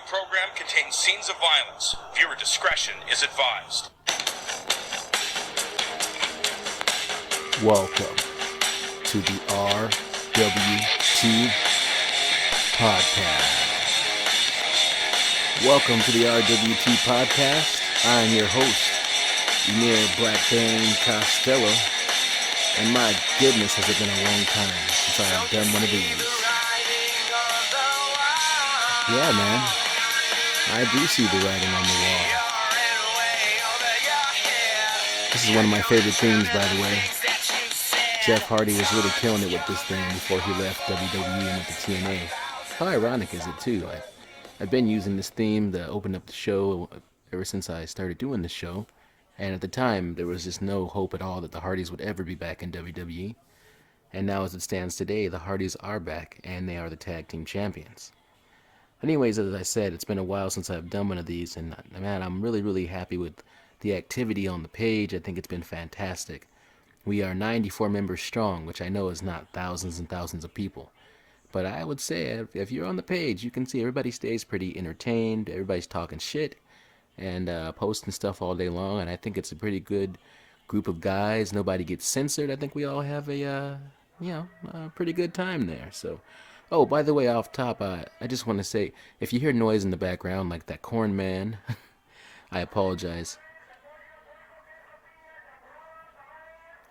program contains scenes of violence. Viewer discretion is advised. Welcome to the RWT Podcast. Welcome to the RWT Podcast. I'm your host, Emir Costello. And my goodness, has it been a long time since I have done one of these. Yeah, man. I do see the writing on the wall. This is one of my favorite themes, by the way. Jeff Hardy was really killing it with this thing before he left WWE and went to TNA. How ironic is it, too? I've been using this theme to open up the show ever since I started doing the show. And at the time, there was just no hope at all that the Hardys would ever be back in WWE. And now as it stands today, the Hardys are back, and they are the tag team champions. Anyways, as I said, it's been a while since I've done one of these, and man, I'm really, really happy with the activity on the page. I think it's been fantastic. We are 94 members strong, which I know is not thousands and thousands of people. But I would say, if you're on the page, you can see everybody stays pretty entertained, everybody's talking shit, and posting stuff all day long, and I think it's a pretty good group of guys. Nobody gets censored. I think we all have a pretty good time there. So, oh, by the way, off top, I just want to say, if you hear noise in the background, like that corn man, I apologize.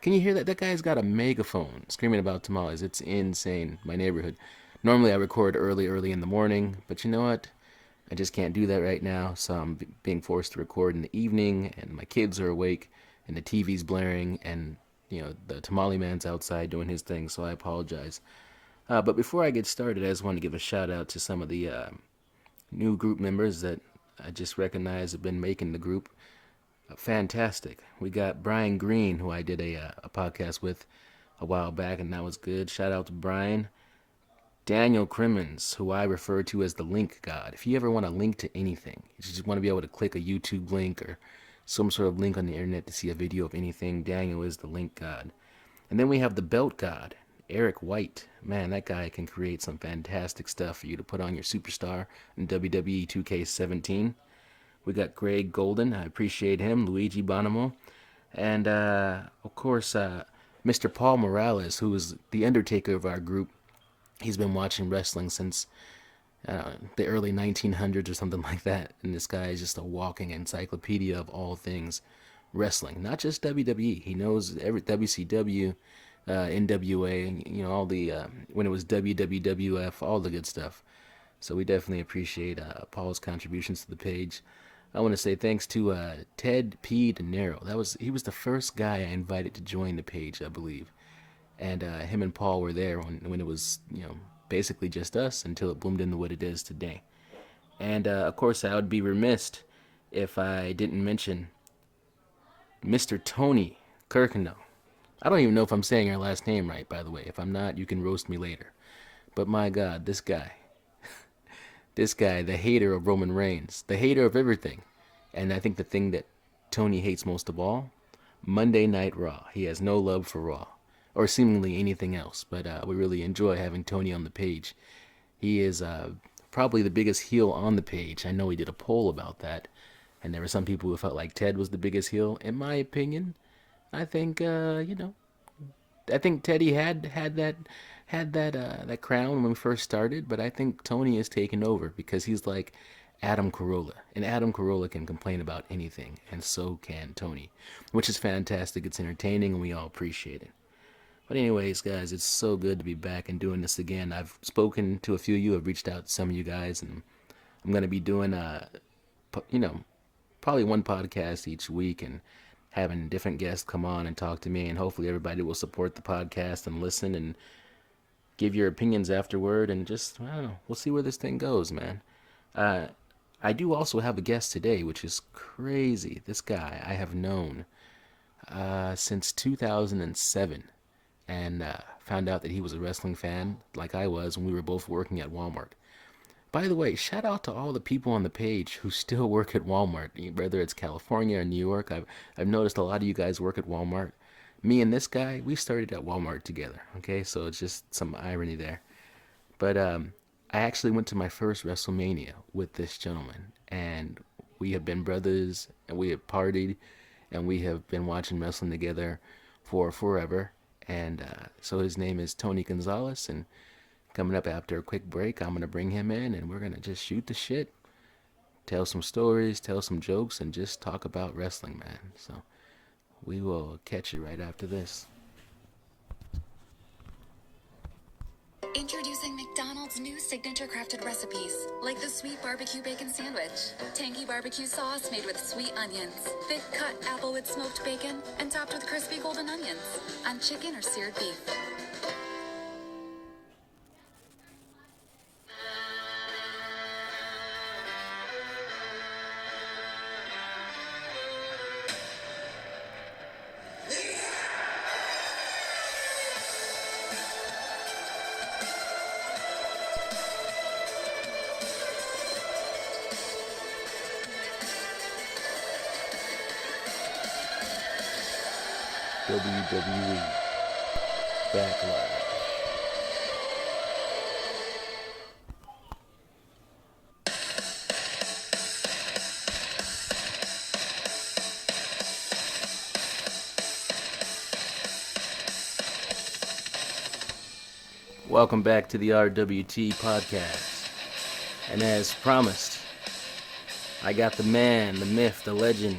Can you hear that? That guy's got a megaphone screaming about tamales. It's insane. My neighborhood. Normally I record early in the morning, but you know what? I just can't do that right now, so I'm being forced to record in the evening, and my kids are awake, and the TV's blaring, and, you know, the tamale man's outside doing his thing, so I apologize. But before I get started, I just want to give a shout out to some of the new group members that I just recognize have been making the group fantastic. We got Brian Green, who I did a podcast with a while back, and that was good. Shout out to Brian. Daniel Crimmins, who I refer to as the link god. If you ever want to link to anything, you just want to be able to click a YouTube link or some sort of link on the internet to see a video of anything, Daniel is the link god. And then we have the belt god, Eric White. Man, that guy can create some fantastic stuff for you to put on your superstar in WWE 2K17. We got Greg Golden, I appreciate him, Luigi Bonomo, and of course Mr. Paul Morales, who is the Undertaker of our group. He's been watching wrestling since the early 1900s or something like that. And this guy is just a walking encyclopedia of all things wrestling. Not just WWE. He knows every WCW, NWA, you know, all the, when it was WWF, all the good stuff. So we definitely appreciate Paul's contributions to the page. I want to say thanks to Ted P. De Niro. He was the first guy I invited to join the page, I believe. And him and Paul were there when it was, you know, basically just us until it bloomed into what it is today. And, of course, I would be remiss if I didn't mention Mr. Tony Kirkendall. I don't even know if I'm saying her last name right, by the way. If I'm not, you can roast me later. But my God, this guy, the hater of Roman Reigns, the hater of everything. And I think the thing that Tony hates most of all, Monday Night Raw. He has no love for Raw. Or seemingly anything else, but we really enjoy having Tony on the page. He is probably the biggest heel on the page. I know we did a poll about that, and there were some people who felt like Ted was the biggest heel. In my opinion, I think I think Teddy had that crown when we first started, but I think Tony has taken over because he's like Adam Carolla, and Adam Carolla can complain about anything, and so can Tony, which is fantastic. It's entertaining, and we all appreciate it. But anyways, guys, it's so good to be back and doing this again. I've spoken to a few of you. I've reached out to some of you guys, and I'm going to be doing, probably one podcast each week and having different guests come on and talk to me, and hopefully everybody will support the podcast and listen and give your opinions afterward, and just, I don't know, we'll see where this thing goes, man. I do also have a guest today, which is crazy. This guy I have known since 2007. And found out that he was a wrestling fan like I was when we were both working at Walmart. By the way, shout out to all the people on the page who still work at Walmart, whether it's California or New York. I've noticed a lot of you guys work at Walmart. Me and this guy, we started at Walmart together, okay? So it's just some irony there. But I actually went to my first WrestleMania with this gentleman, and we have been brothers, and we have partied, and we have been watching wrestling together for forever. And so his name is Tony Gonzalez, and coming up after a quick break, I'm gonna bring him in, and we're gonna just shoot the shit, tell some stories, tell some jokes, and just talk about wrestling, man. So we will catch you right after this. Introducing McDonald's new signature crafted recipes, like the sweet barbecue bacon sandwich, tangy barbecue sauce made with sweet onions, thick cut apple with smoked bacon, and topped with crispy golden onions on chicken or seared beef. WWE Backlash. Welcome back to the RWT Podcast. And as promised, I got the man, the myth, the legend,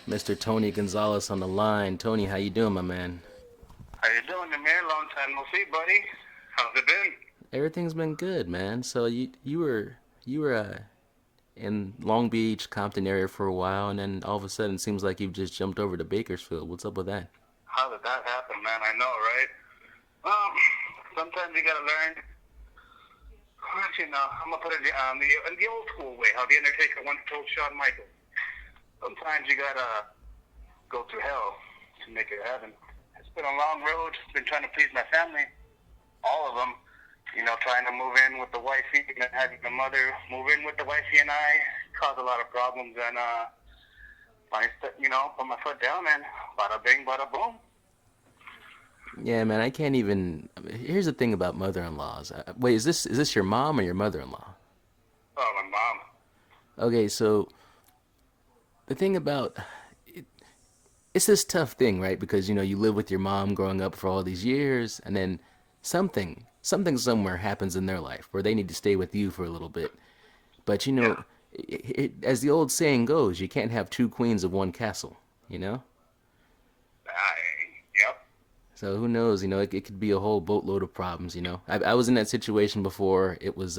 Mr. Tony Gonzalez on the line. Tony, how you doing, my man? How you doing, Emir? Long time no see, buddy. How's it been? Everything's been good, man. So you were in Long Beach, Compton area for a while, and then all of a sudden it seems like you've just jumped over to Bakersfield. What's up with that? How did that happen, man? I know, right? Sometimes you gotta learn. Actually, no, I'm gonna put it in the old school way, how the Undertaker once told Shawn Michaels. Sometimes you gotta go through hell to make it happen. It's been a long road. Been trying to please my family, all of them. You know, trying to move in with the wifey and then having the mother move in with the wifey and I caused a lot of problems. And I, put my foot down and bada bing, bada boom. Yeah, man, I can't even. Here's the thing about mother-in-laws. Wait, is this your mom or your mother-in-law? Oh, my mom. Okay, so the thing about it's this tough thing, right? Because you live with your mom growing up for all these years, and then something somewhere happens in their life where they need to stay with you for a little bit. But as the old saying goes, you can't have two queens of one castle. Yep. So who knows? It could be a whole boatload of problems. I was in that situation before. It was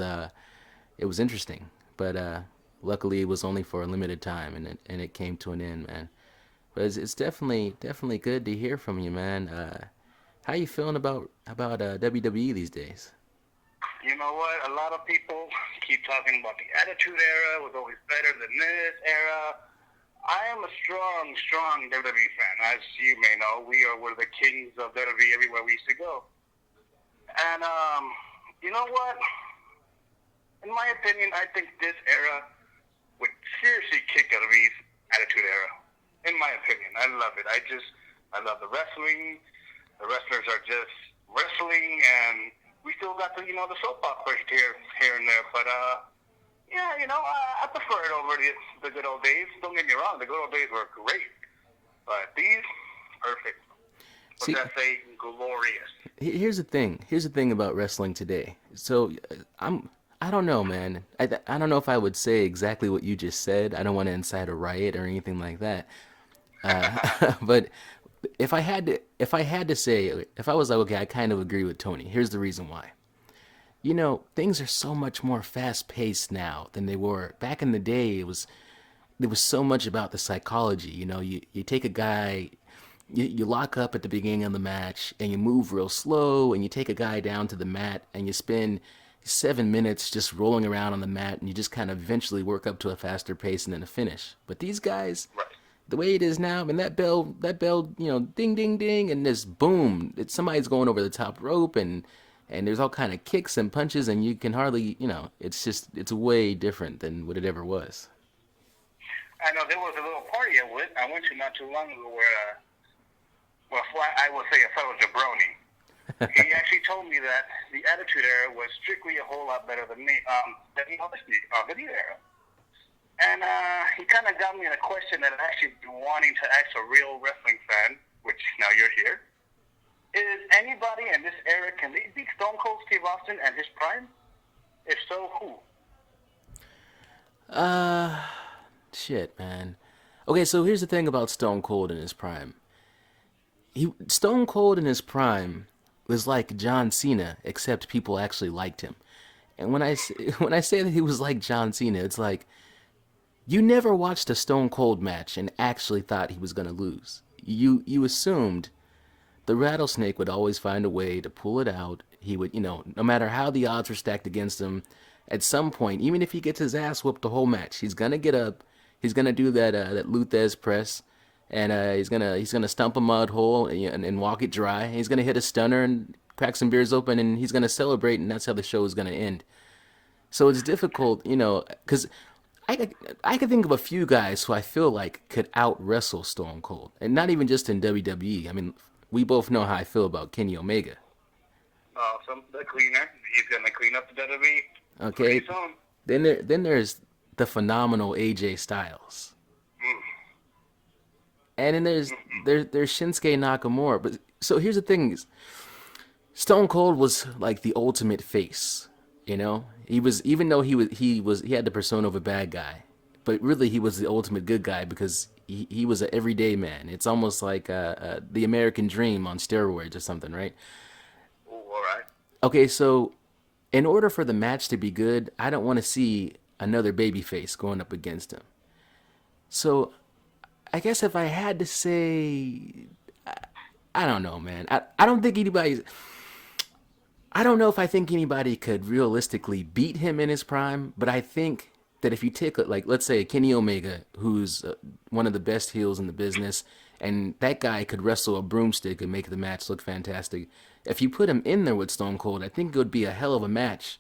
interesting, but luckily it was only for a limited time, and it came to an end, man. But it's definitely good to hear from you, man. How you feeling about WWE these days? You know what? A lot of people keep talking about the Attitude Era was always better than this era. I am a strong WWE fan. As you may know, we were the kings of WWE everywhere we used to go. And you know what? In my opinion, I think this era would seriously kick WWE's Attitude Era. In my opinion, I love it. I love the wrestling. The wrestlers are just wrestling, and we still got the soap operas here and there. But I prefer it over the good old days. Don't get me wrong, the good old days were great, but these perfect. What's that say? Glorious. Here's the thing about wrestling today. So I don't know, man. I don't know if I would say exactly what you just said. I don't want to incite a riot or anything like that. But if I had to say, if I was like, okay, I kind of agree with Tony. Here's the reason why. Things are so much more fast-paced now than they were back in the day. It was so much about the psychology. You take a guy, you lock up at the beginning of the match, and you move real slow, and you take a guy down to the mat, and you spend 7 minutes just rolling around on the mat, and you just kind of eventually work up to a faster pace and then a finish. But these guys, right. The way it is now, and that bell, ding, ding, ding, and this boom, somebody's going over the top rope, and there's all kind of kicks and punches, and you can hardly, it's way different than what it ever was. I know there was a little party I went to not too long ago where, I would say a fellow jabroni He actually told me that the Attitude Era was strictly a whole lot better than the New Era. And he kind of got me in a question that I actually been wanting to ask a real wrestling fan, which now you're here. Is anybody in this era, can they beat Stone Cold Steve Austin at his prime? If so, who? Shit, man. Okay, so here's the thing about Stone Cold in his prime. Stone Cold in his prime was like John Cena, except people actually liked him. And when I say that he was like John Cena, it's like, you never watched a Stone Cold match and actually thought he was going to lose. You assumed the Rattlesnake would always find a way to pull it out. He would, no matter how the odds were stacked against him, at some point, even if he gets his ass whooped the whole match, he's going to get up, he's going to do that Luthez press, and he's gonna stump a mud hole and walk it dry. He's going to hit a stunner and crack some beers open, and he's going to celebrate, and that's how the show is going to end. So it's difficult, because I could think of a few guys who I feel like could out-wrestle Stone Cold. And not even just in WWE. I mean, we both know how I feel about Kenny Omega. Awesome. The cleaner. He's going to clean up the WWE. Okay. Then there's the phenomenal AJ Styles. And then there's Shinsuke Nakamura. But so here's the thing. Stone Cold was like the ultimate face. He was, even though he had the persona of a bad guy, but really he was the ultimate good guy because he was an everyday man. It's almost like the American Dream on steroids or something, right? All right. Okay, so in order for the match to be good, I don't want to see another babyface going up against him. So I guess if I had to say, I don't know, man. I don't think anybody's... I don't know if I think anybody could realistically beat him in his prime, but I think that if you take, like, let's say Kenny Omega, who's one of the best heels in the business, and that guy could wrestle a broomstick and make the match look fantastic. If you put him in there with Stone Cold, I think it would be a hell of a match.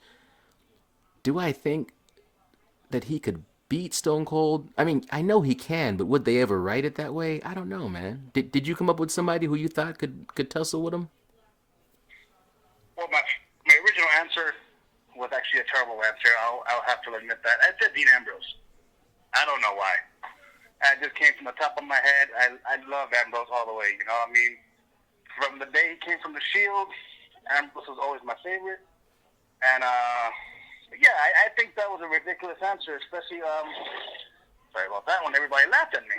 Do I think that he could beat Stone Cold? I mean, I know he can, but would they ever write it that way? I don't know, man. Did you come up with somebody who you thought could tussle with him? Well, my original answer was actually a terrible answer. I'll have to admit that. I said Dean Ambrose. I don't know why. It just came from the top of my head. I love Ambrose all the way. I mean, from the day he came from the Shield, Ambrose was always my favorite. And yeah, I think that was a ridiculous answer, especially sorry about that one. Everybody laughed at me.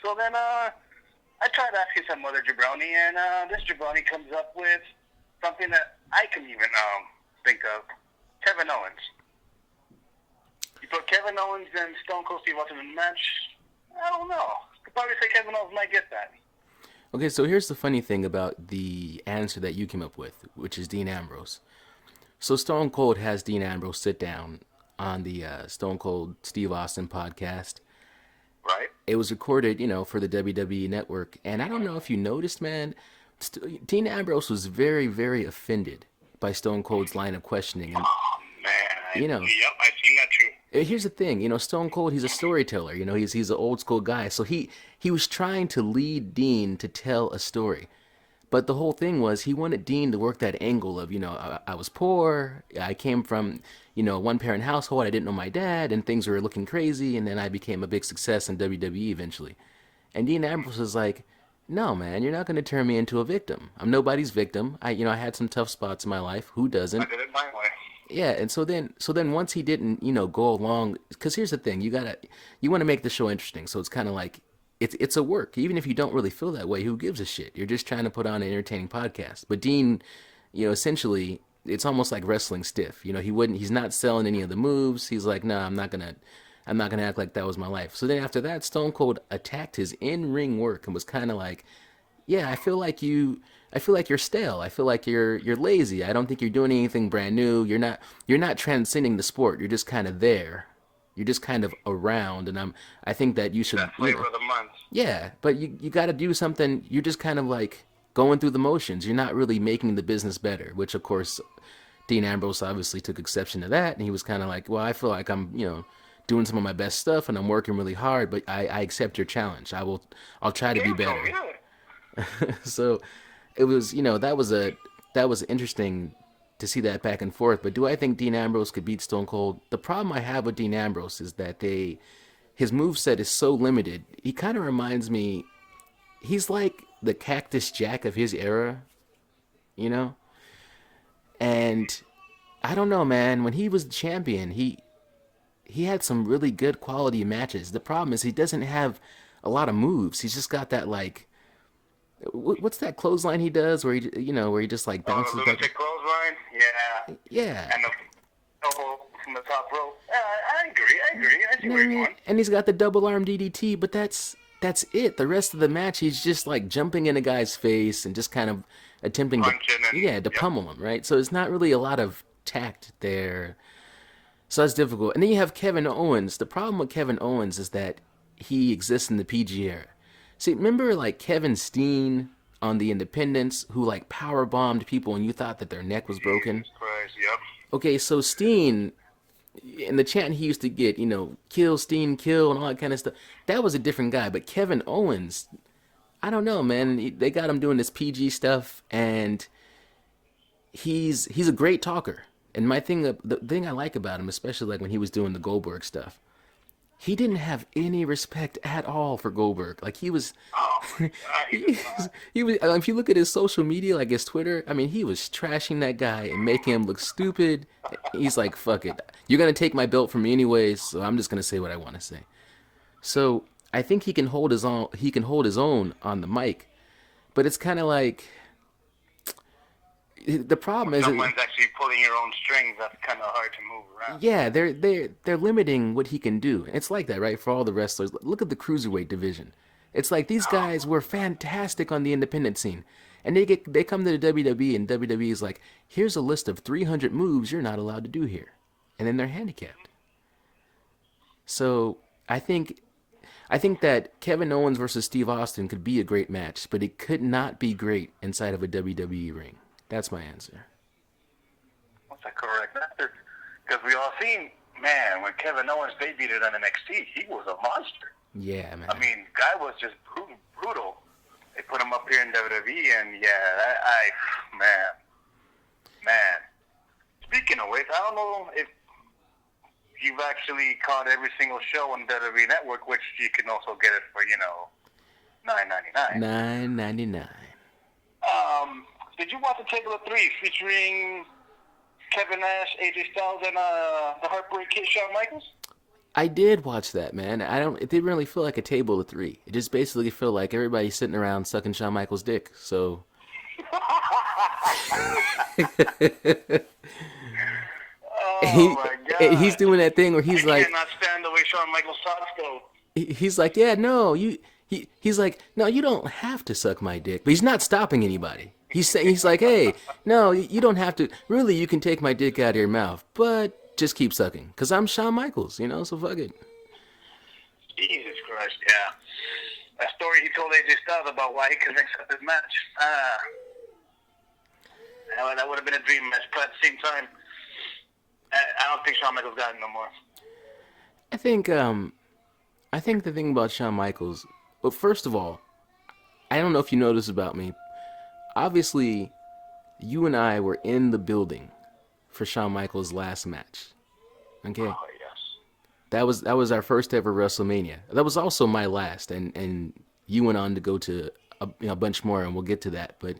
So then I tried asking some other jabroni, and this jabroni comes up with something that I can even think of. Kevin Owens. You put Kevin Owens and Stone Cold Steve Austin in the match, I don't know. Could probably say Kevin Owens might get that. Okay, so here's the funny thing about the answer that you came up with, which is Dean Ambrose. So Stone Cold has Dean Ambrose sit down on the Stone Cold Steve Austin podcast. Right. It was recorded, for the WWE Network. And I don't know if you noticed, man, Dean Ambrose was very, very offended by Stone Cold's line of questioning. And, man. Yep, I've seen that too. Here's the thing, Stone Cold, he's a storyteller. He's an old school guy. So he was trying to lead Dean to tell a story. But the whole thing was he wanted Dean to work that angle of, I was poor, I came from, a one-parent household, I didn't know my dad, and things were looking crazy, and then I became a big success in WWE eventually. And Dean Ambrose was like, no, man, you're not going to turn me into a victim. I'm nobody's victim. I had some tough spots in my life. Who doesn't? I did it my way. Yeah, and so then once he didn't, go along, because here's the thing, you want to make the show interesting, so it's kind of like, it's a work. Even if you don't really feel that way, who gives a shit? You're just trying to put on an entertaining podcast. But Dean, essentially, it's almost like wrestling stiff. He's not selling any of the moves. He's like, nah, I'm not gonna act like that was my life. So then after that, Stone Cold attacked his in-ring work and was kind of like, yeah, I feel like you're stale. I feel like you're lazy. I don't think you're doing anything brand new. You're not transcending the sport. You're just kind of there. You're just kind of around, and I think that you should... That flavor of the month. Yeah, but you got to do something. You're just kind of like going through the motions. You're not really making the business better, which, of course, Dean Ambrose obviously took exception to that, and he was kind of like, well, I feel like I'm, doing some of my best stuff, and I'm working really hard, but I accept your challenge. I'll try to be better. Yeah. So it was, that that was interesting to see that back and forth. But do I think Dean Ambrose could beat Stone Cold? The problem I have with Dean Ambrose is that his moveset is so limited. He kind of reminds me, he's like the Cactus Jack of his era, you know? And I don't know, man. When he was the champion, he had some really good quality matches. The problem is he doesn't have a lot of moves. He's just got that, like, what's that clothesline he does where he just like bounces the back? lunatic clothesline? Yeah. Yeah. And the elbow from the top rope. I agree. I see where you're going. And he's got the double arm DDT, but that's it. The rest of the match, he's just like jumping in a guy's face and just kind of attempting to pummel him, right? So it's not really a lot of tact there. So that's difficult. And then you have Kevin Owens. The problem with Kevin Owens is that he exists in the PG era. See, remember like Kevin Steen on the Independents who like power bombed people and you thought that their neck was broken? Jesus Christ, yep. Okay, so Steen, in the chant he used to get, kill Steen, kill, and all that kind of stuff, that was a different guy. But Kevin Owens, I don't know, man. They got him doing this PG stuff, and he's a great talker. And the thing I like about him, especially like when he was doing the Goldberg stuff, he didn't have any respect at all for Goldberg. Like he was, he was. If you look at his social media, like his Twitter, I mean, he was trashing that guy and making him look stupid. He's like, "Fuck it, you're gonna take my belt from me anyways, so I'm just gonna say what I want to say." So I think he can hold his own. He can hold his own on the mic, but it's kind of like the problem is someone's actually pulling your own strings. That's kind of hard to move around. Yeah, they're limiting what he can do. It's like that, right? For all the wrestlers, look at the cruiserweight division. It's like these guys were fantastic on the independent scene, and they come to the WWE, and WWE is like, here's a list of 300 moves you're not allowed to do here, and then they're handicapped. So I think that Kevin Owens versus Steve Austin could be a great match, but it could not be great inside of a WWE ring. That's my answer. What's that correct answer? Because we all seen, man, when Kevin Owens debuted on NXT, he was a monster. Yeah, man. I mean, guy was just brutal. They put him up here in WWE, and man. Speaking of which, I don't know if you've actually caught every single show on WWE Network, which you can also get it for, $9.99. $9.99. Did you watch the Table of Three featuring Kevin Nash, AJ Styles, and the Heartbreak Kid, Shawn Michaels? I did watch that, man. It didn't really feel like a table of three. It just basically felt like everybody sitting around sucking Shawn Michaels' dick. So. My God. He's doing that thing where he's I like. cannot stand the way Shawn Michaels talks, though. He's like, yeah, no, he's like, no, you don't have to suck my dick. But he's not stopping anybody. He's like, hey, no, you don't have to. Really, you can take my dick out of your mouth, but just keep sucking. Because I'm Shawn Michaels, so fuck it. Jesus Christ, yeah. That story he told AJ Styles about why he couldn't accept his match. That would have been a dream match, but at the same time, I don't think Shawn Michaels got it no more. I think the thing about Shawn Michaels, well, first of all, I don't know if you know this about me. Obviously, you and I were in the building for Shawn Michaels' last match. Okay? Oh, yes. That was our first ever WrestleMania. That was also my last, and you went on to go to a bunch more, and we'll get to that. But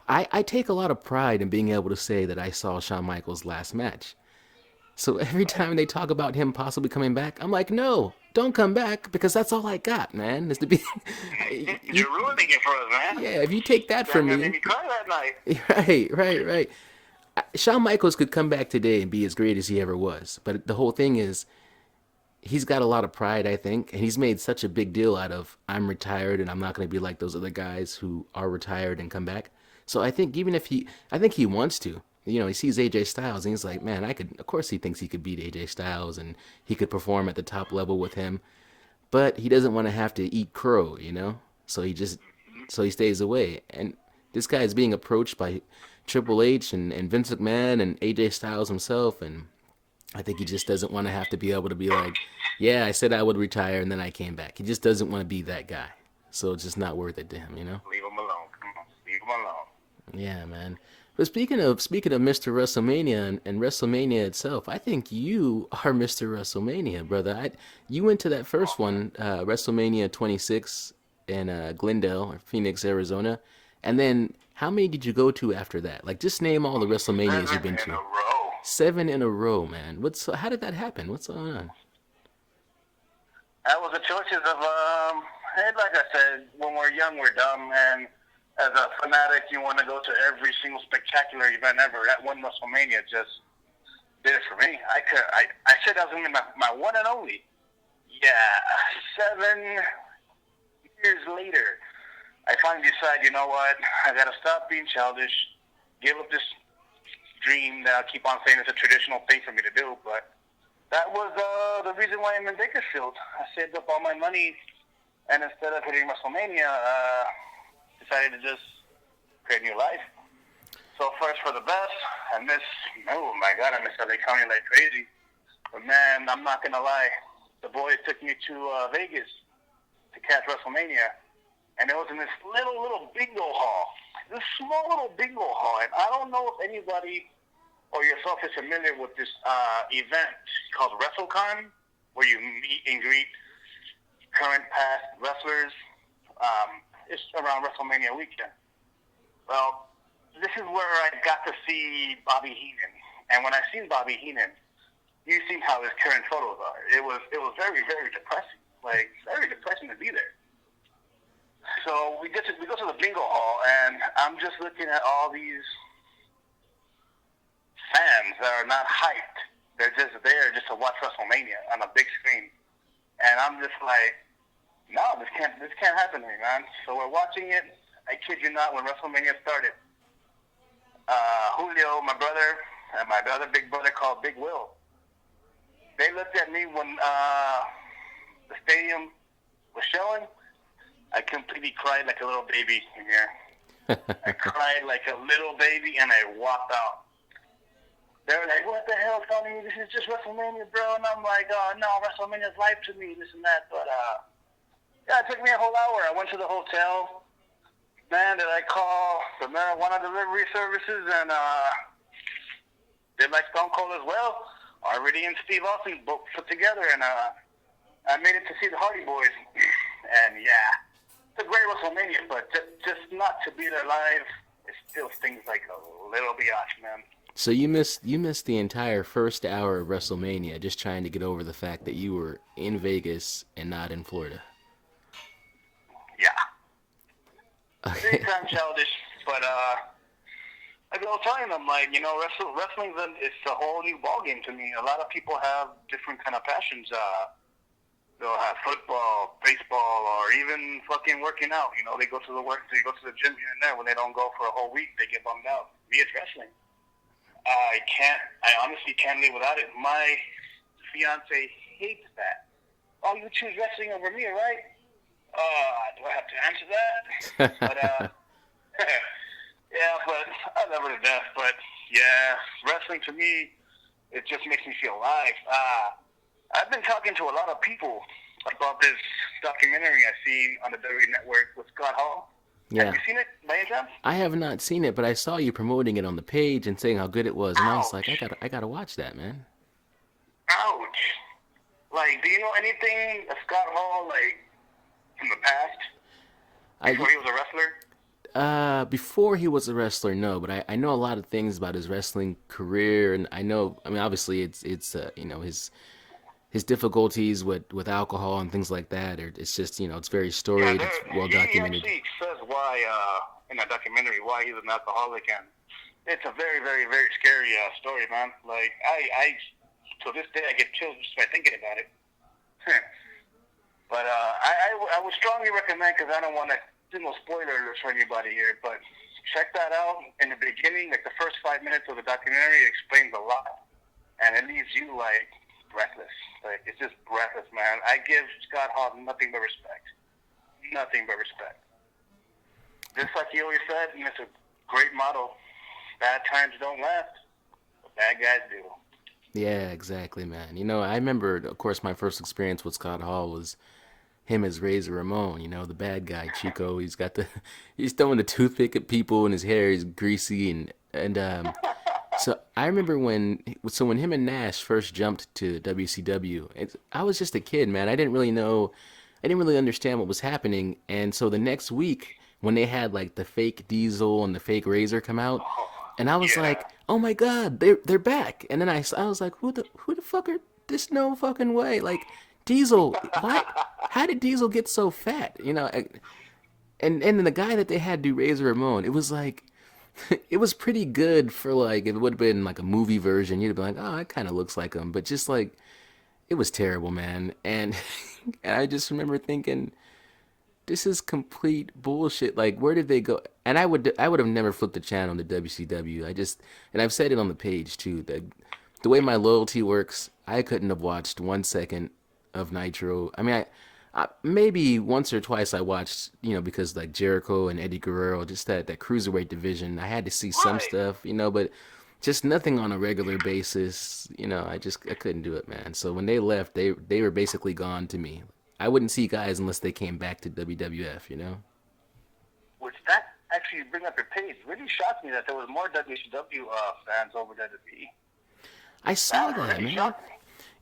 I take a lot of pride in being able to say that I saw Shawn Michaels' last match. So every time they talk about him possibly coming back, I'm like, no, don't come back, because that's all I got, man. Is to be. You're ruining it for us, man. Yeah, if you take that from me. Made me cry that night. Right. Shawn Michaels could come back today and be as great as he ever was. But the whole thing is, he's got a lot of pride, I think, and he's made such a big deal out of, I'm retired and I'm not going to be like those other guys who are retired and come back. So I think I think he wants to. He sees AJ Styles and he's like, man, of course he thinks he could beat AJ Styles and he could perform at the top level with him. But he doesn't want to have to eat crow, So he stays away. And this guy is being approached by Triple H and Vince McMahon and AJ Styles himself, and I think he just doesn't want to have to be able to be like, yeah, I said I would retire and then I came back. He just doesn't want to be that guy. So it's just not worth it to him, Leave him alone. Come on. Leave him alone. Yeah, man. But speaking of Mr. WrestleMania and WrestleMania itself, I think you are Mr. WrestleMania, brother. You went to that first one, WrestleMania 26 in Glendale, or Phoenix, Arizona, and then how many did you go to after that? Like, just name all the WrestleManias you've 7 been in a to. row. 7 in a row, man. How did that happen? What's going on? That was the choices of, like I said, when we're young, we're dumb, and as a fanatic, you want to go to every single spectacular event ever. That one WrestleMania just did it for me. I said that was going to be my one and only. Yeah, 7 years later, I finally decided, you know what, I got to stop being childish, give up this dream that I keep on saying it's a traditional thing for me to do, but that was the reason why I'm in Bakersfield. I saved up all my money, and instead of hitting WrestleMania, decided to just create a new life. So first for the best, I miss, oh my God, I miss LA County like crazy. But man, I'm not going to lie. The boys took me to Vegas to catch WrestleMania, and it was in this little bingo hall. This small little bingo hall, and I don't know if anybody or yourself is familiar with this event called WrestleCon, where you meet and greet current, past wrestlers. It's around WrestleMania weekend. Well, this is where I got to see Bobby Heenan, and when I seen Bobby Heenan, you seen how his current photos are. It was very, very depressing. Like, very depressing to be there. So we go to the bingo hall, and I'm just looking at all these fans that are not hyped. They're just there just to watch WrestleMania on a big screen. And I'm just like, no, this can't happen to me, man. So we're watching it. I kid you not, when WrestleMania started, Julio, my brother, and my other big brother called Big Will, they looked at me when the stadium was showing. I completely cried like a little baby in here. I cried like a little baby, and I walked out. They were like, what the hell, Tony? This is just WrestleMania, bro. And I'm like, oh, no, WrestleMania's life to me, this and that. But, yeah, it took me a whole hour. I went to the hotel. Man, did I call the marijuana delivery services, and did like Stone Cold as well. RWT and Steve Austin both put together, and I made it to see the Hardy Boys. And, yeah, it's a great WrestleMania, but just not to be there live, it still stings like a little biatch, man. So you missed the entire first hour of WrestleMania just trying to get over the fact that you were in Vegas and not in Florida. Yeah. Big time childish, but I was telling them, like, you know, wrestling is a whole new ballgame to me. A lot of people have different kind of passions. They'll have football, baseball, or even fucking working out. You know, they go to the gym here and there. When they don't go for a whole week, they get bummed out. Me, it's wrestling. I honestly can't live without it. My fiance hates that. Oh, you choose wrestling over me, right? Do I have to answer that? But, yeah, but I love her to death. But, yeah, wrestling to me, it just makes me feel alive. I've been talking to a lot of people about this documentary I see on the WWE Network with Scott Hall. Yeah. Have you seen it by any chance? I have not seen it, but I saw you promoting it on the page and saying how good it was, and I was like, Ouch. I gotta watch that, man. Ouch. Like, do you know anything of Scott Hall, like, from the past? Before he was a wrestler? Before he was a wrestler, no, but I know a lot of things about his wrestling career, and I mean, obviously it's you know, his difficulties with alcohol and things like that, or it's just, you know, it's very storied, it's well documented. He actually says why, in that documentary, why he's an alcoholic, and it's a very, very, very scary story, man. Like, I to this day, I get chills just by thinking about it. But I would strongly recommend, because I don't want to do no spoilers for anybody here, but check that out. In the beginning, like the first 5 minutes of the documentary, it explains a lot, and it leaves you like breathless. Like, it's just breathless, man. I give Scott Hall nothing but respect. Nothing but respect. Just like he always said, and it's a great motto: bad times don't last, but bad guys do. Yeah, exactly, man. You know, I remember, of course, my first experience with Scott Hall was him as Razor Ramon, you know, the bad guy, Chico. He's throwing the toothpick at people, and his hair is greasy, and And so I remember when him and Nash first jumped to WCW, I was just a kid, man. I didn't really know, I didn't really understand what was happening. And so the next week, when they had like the fake Diesel and the fake Razor come out, and I was like, oh my God, they're back. And then I was like, who the fuck are, there's no fucking way. Like, Diesel, why? How did Diesel get so fat? You know, and then the guy that they had do Razor Ramon, it was like, it was pretty good for like, if it would have been like a movie version, you'd have been like, oh, it kind of looks like him. But just like, it was terrible, man. And, and I just remember thinking, this is complete bullshit. Like, where did they go? And I would have never flipped the channel to WCW. And I've said it on the page too, that the way my loyalty works, I couldn't have watched 1 second of Nitro. I mean, I maybe once or twice I watched, you know, because like Jericho and Eddie Guerrero, just that cruiserweight division, I had to see some stuff, you know, but just nothing on a regular basis. You know, I couldn't do it, man. So when they left, they were basically gone to me. I wouldn't see guys unless they came back to WWF, you know? Which that actually bring up your page really shocked me that there was more WCW fans over WWE. I saw that, really man.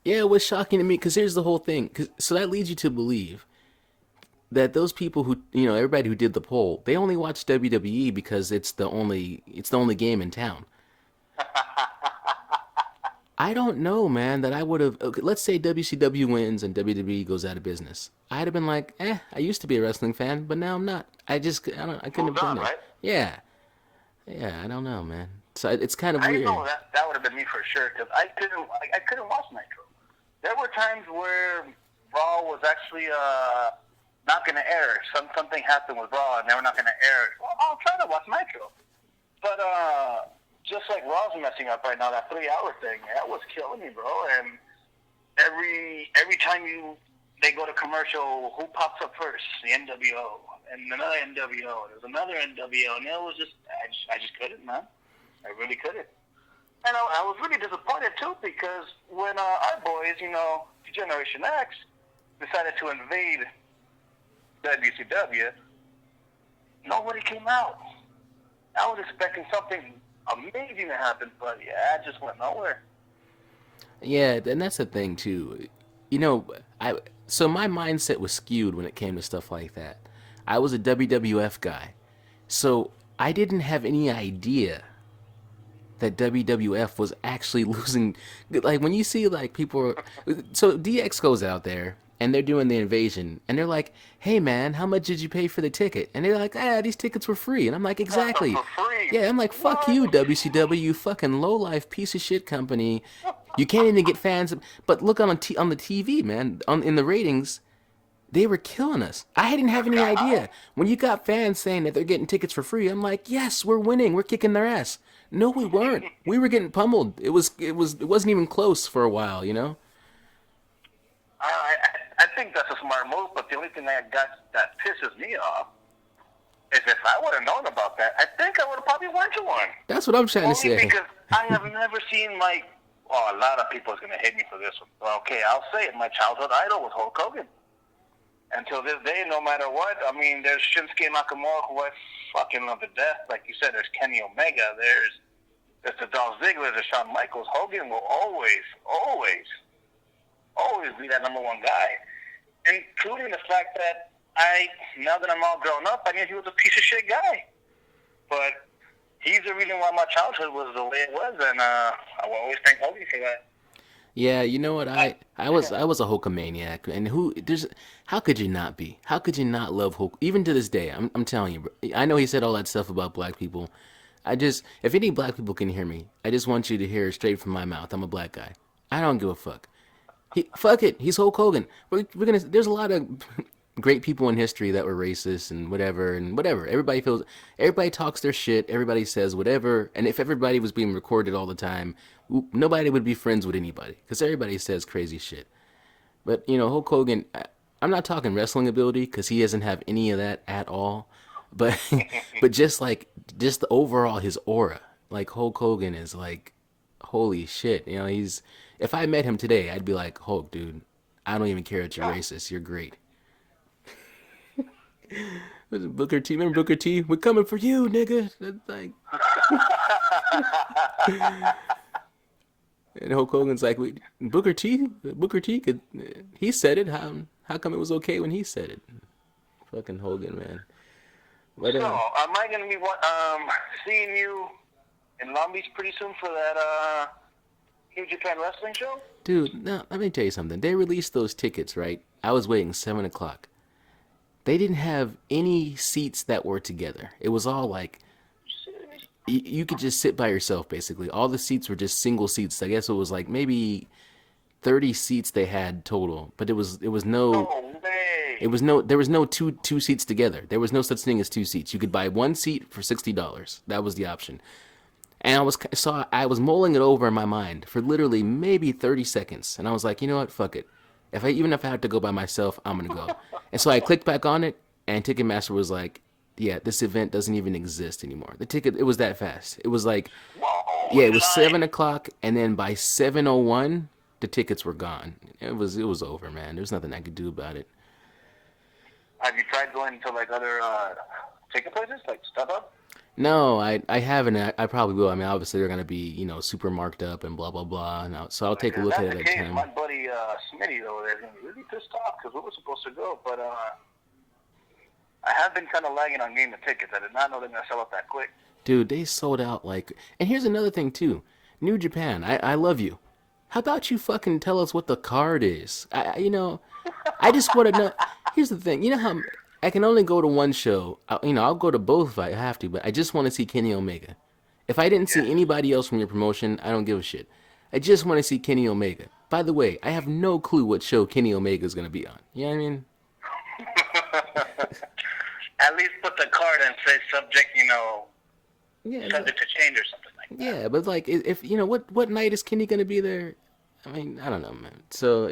Yeah, it was shocking to me because here's the whole thing. So that leads you to believe that those people who, you know, everybody who did the poll, they only watch WWE because it's the only game in town. I don't know, man, that I would have, okay, let's say WCW wins and WWE goes out of business. I'd have been like, I used to be a wrestling fan, but now I'm not. I couldn't have done it. Right? Yeah, I don't know, man. So it's kind of weird. I know that would have been me for sure, because I couldn't watch Nitro. There were times where Raw was actually not going to air. Something happened with Raw, and they were not going to air. Well, I'll try to watch Nitro. But just like Raw's messing up right now, that 3-hour thing, that was killing me, bro. And every time they go to commercial, who pops up first? The NWO. And another NWO. There's another NWO. And it was just, I just couldn't, man. I really couldn't. And I was really disappointed, too, because when our boys, you know, Generation X, decided to invade WCW, nobody came out. I was expecting something amazing to happen, but yeah, it just went nowhere. Yeah, and that's the thing, too. You know, so my mindset was skewed when it came to stuff like that. I was a WWF guy, so I didn't have any idea that WWF was actually losing. Like, when you see, like, people... So DX goes out there, and they're doing the invasion, and they're like, hey, man, how much did you pay for the ticket? And they're like, these tickets were free. And I'm like, exactly. For free. Yeah, I'm like, fuck you, WCW, you fucking low-life piece of shit company. You can't even get fans. But look on the TV, man, in the ratings, they were killing us. I didn't have any idea. When you got fans saying that they're getting tickets for free, I'm like, yes, we're winning. We're kicking their ass. No, we weren't. We were getting pummeled. It wasn't even close for a while, you know? I think that's a smart move, but the only thing that pisses me off is if I would have known about that, I think I would have probably went to one. That's what I'm trying to say. Because I have never seen, like, a lot of people is going to hate me for this one. Well, okay, I'll say it. My childhood idol was Hulk Hogan. Until this day, no matter what, I mean, there's Shinsuke Nakamura, who I fucking love to death. Like you said, there's Kenny Omega, there's the Dolph Ziggler, there's Shawn Michaels. Hogan will always be that number one guy. Including the fact that now that I'm all grown up, I knew he was a piece of shit guy. But he's the reason why my childhood was the way it was, and I will always thank Hogan for that. Yeah, you know what? I was a Hulkamaniac, and how could you not be? How could you not love Hulk? Even to this day, I'm telling you, bro, I know he said all that stuff about black people. If any black people can hear me, I just want you to hear it straight from my mouth. I'm a black guy. I don't give a fuck. Fuck it. He's Hulk Hogan. There's a lot of great people in history that were racist and whatever. Everybody talks their shit. Everybody says whatever. And if everybody was being recorded all the time, nobody would be friends with anybody because everybody says crazy shit. But, you know, Hulk Hogan, I'm not talking wrestling ability because he doesn't have any of that at all. But just the overall, his aura, like Hulk Hogan is like, holy shit. You know, if I met him today, I'd be like, Hulk, dude, I don't even care that you're racist. You're great. Booker T, remember Booker T? We're coming for you, nigga. That's like, And Hulk Hogan's like, Booker T could, he said it. How come it was okay when he said it? Fucking Hogan, man. But, so, am I gonna be seeing you in Long Beach pretty soon for that New Japan Wrestling show? Dude, no, let me tell you something. They released those tickets, right? I was waiting 7 o'clock. They didn't have any seats that were together. It was all like, you could just sit by yourself, basically. All the seats were just single seats. I guess it was like maybe 30 seats they had total, but there was no two seats together. There was no such thing as two seats. You could buy one seat for $60. That was the option. And I was mulling it over in my mind for literally maybe 30 seconds, and I was like, you know what, fuck it. Even if I have to go by myself, I'm gonna go. And so I clicked back on it, and Ticketmaster was like, yeah, this event doesn't even exist anymore. It was that fast. It was like, it was 7 o'clock, and then by 7:01, the tickets were gone. It was over, man. There's nothing I could do about it. Have you tried going to like other ticket places, like StubHub? No, I haven't. I probably will. I mean, obviously they're gonna be, super marked up and blah blah blah. So I'll take a look at it at the time. My buddy Smitty over there is gonna be really pissed off because we were supposed to go, but I have been kind of lagging on getting the tickets. I did not know they're gonna sell out that quick. Dude, they sold out like. And here's another thing too. New Japan, I love you. How about you fucking tell us what the card is? I just want to know. Here's the thing. You know how I can only go to one show. I'll go to both if I have to, but I just want to see Kenny Omega. If I didn't see anybody else from your promotion, I don't give a shit. I just want to see Kenny Omega. By the way, I have no clue what show Kenny Omega is going to be on. You know what I mean? At least put the card and say subject, subject to change or something like that. Yeah, but like, if what night is Kenny going to be there? I mean, I don't know, man. So